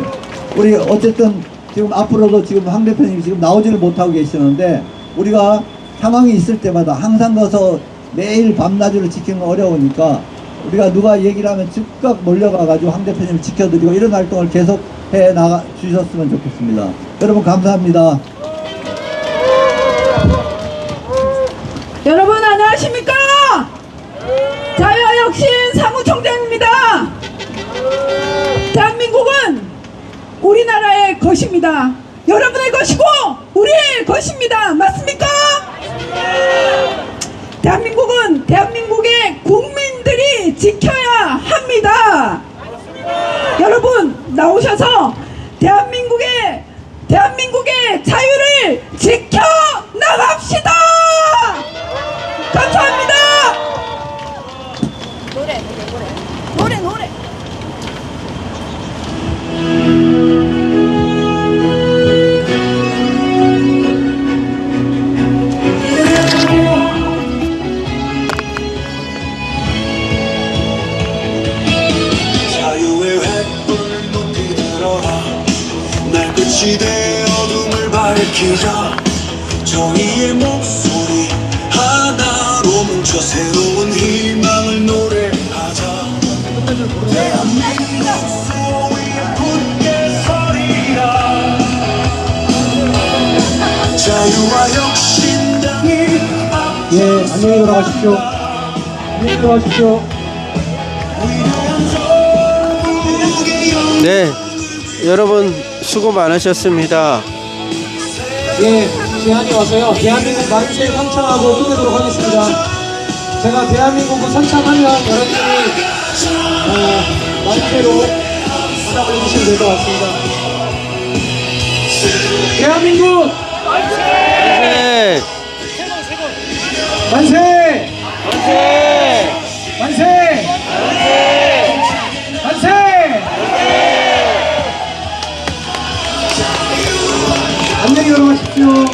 우리 어쨌든 지금 앞으로도 지금 황 대표님이 지금 나오지를 못하고 계시는데, 우리가 상황이 있을 때마다 항상 가서 매일 밤낮으로 지키는 건 어려우니까 우리가 누가 얘기를 하면 즉각 몰려가가지고 황 대표님을 지켜드리고 이런 활동을 계속 해 나가 주셨으면 좋겠습니다. 여러분 감사합니다. 여러분 안녕하십니까? 자유와 혁신 사무총장입니다. 대한민국은 우리나라의 것입니다. 여러분의 것이고 우리의 것입니다. 맞습니까? 대한민국은 대한민국의 국민들이 지켜야 합니다. 여러분 나오셔서 대한민국의 자유를 지켜 나갑시다. 감사합니다. 노래. 시대의 어둠을 밝히자 정의의 목소리 하나로 뭉쳐 새로운 희망을 노래하자 대한민국 소위에 굳게 서리라 자유와 혁신당이 예, 안녕히 돌아가십시오. 안녕히 돌아가십시오. 네, 여러분 수고 많으셨습니다. 예, 제안이 와서요. 대한민국 만세 선창하고 끝내도록 하겠습니다. 제가 대한민국을 선창하면 여러분이 만세로 받아보여 주시면 될 것 같습니다. 대한민국 네. 만세! 만세! 만세! 만세! 안녕히 돌아가십시오.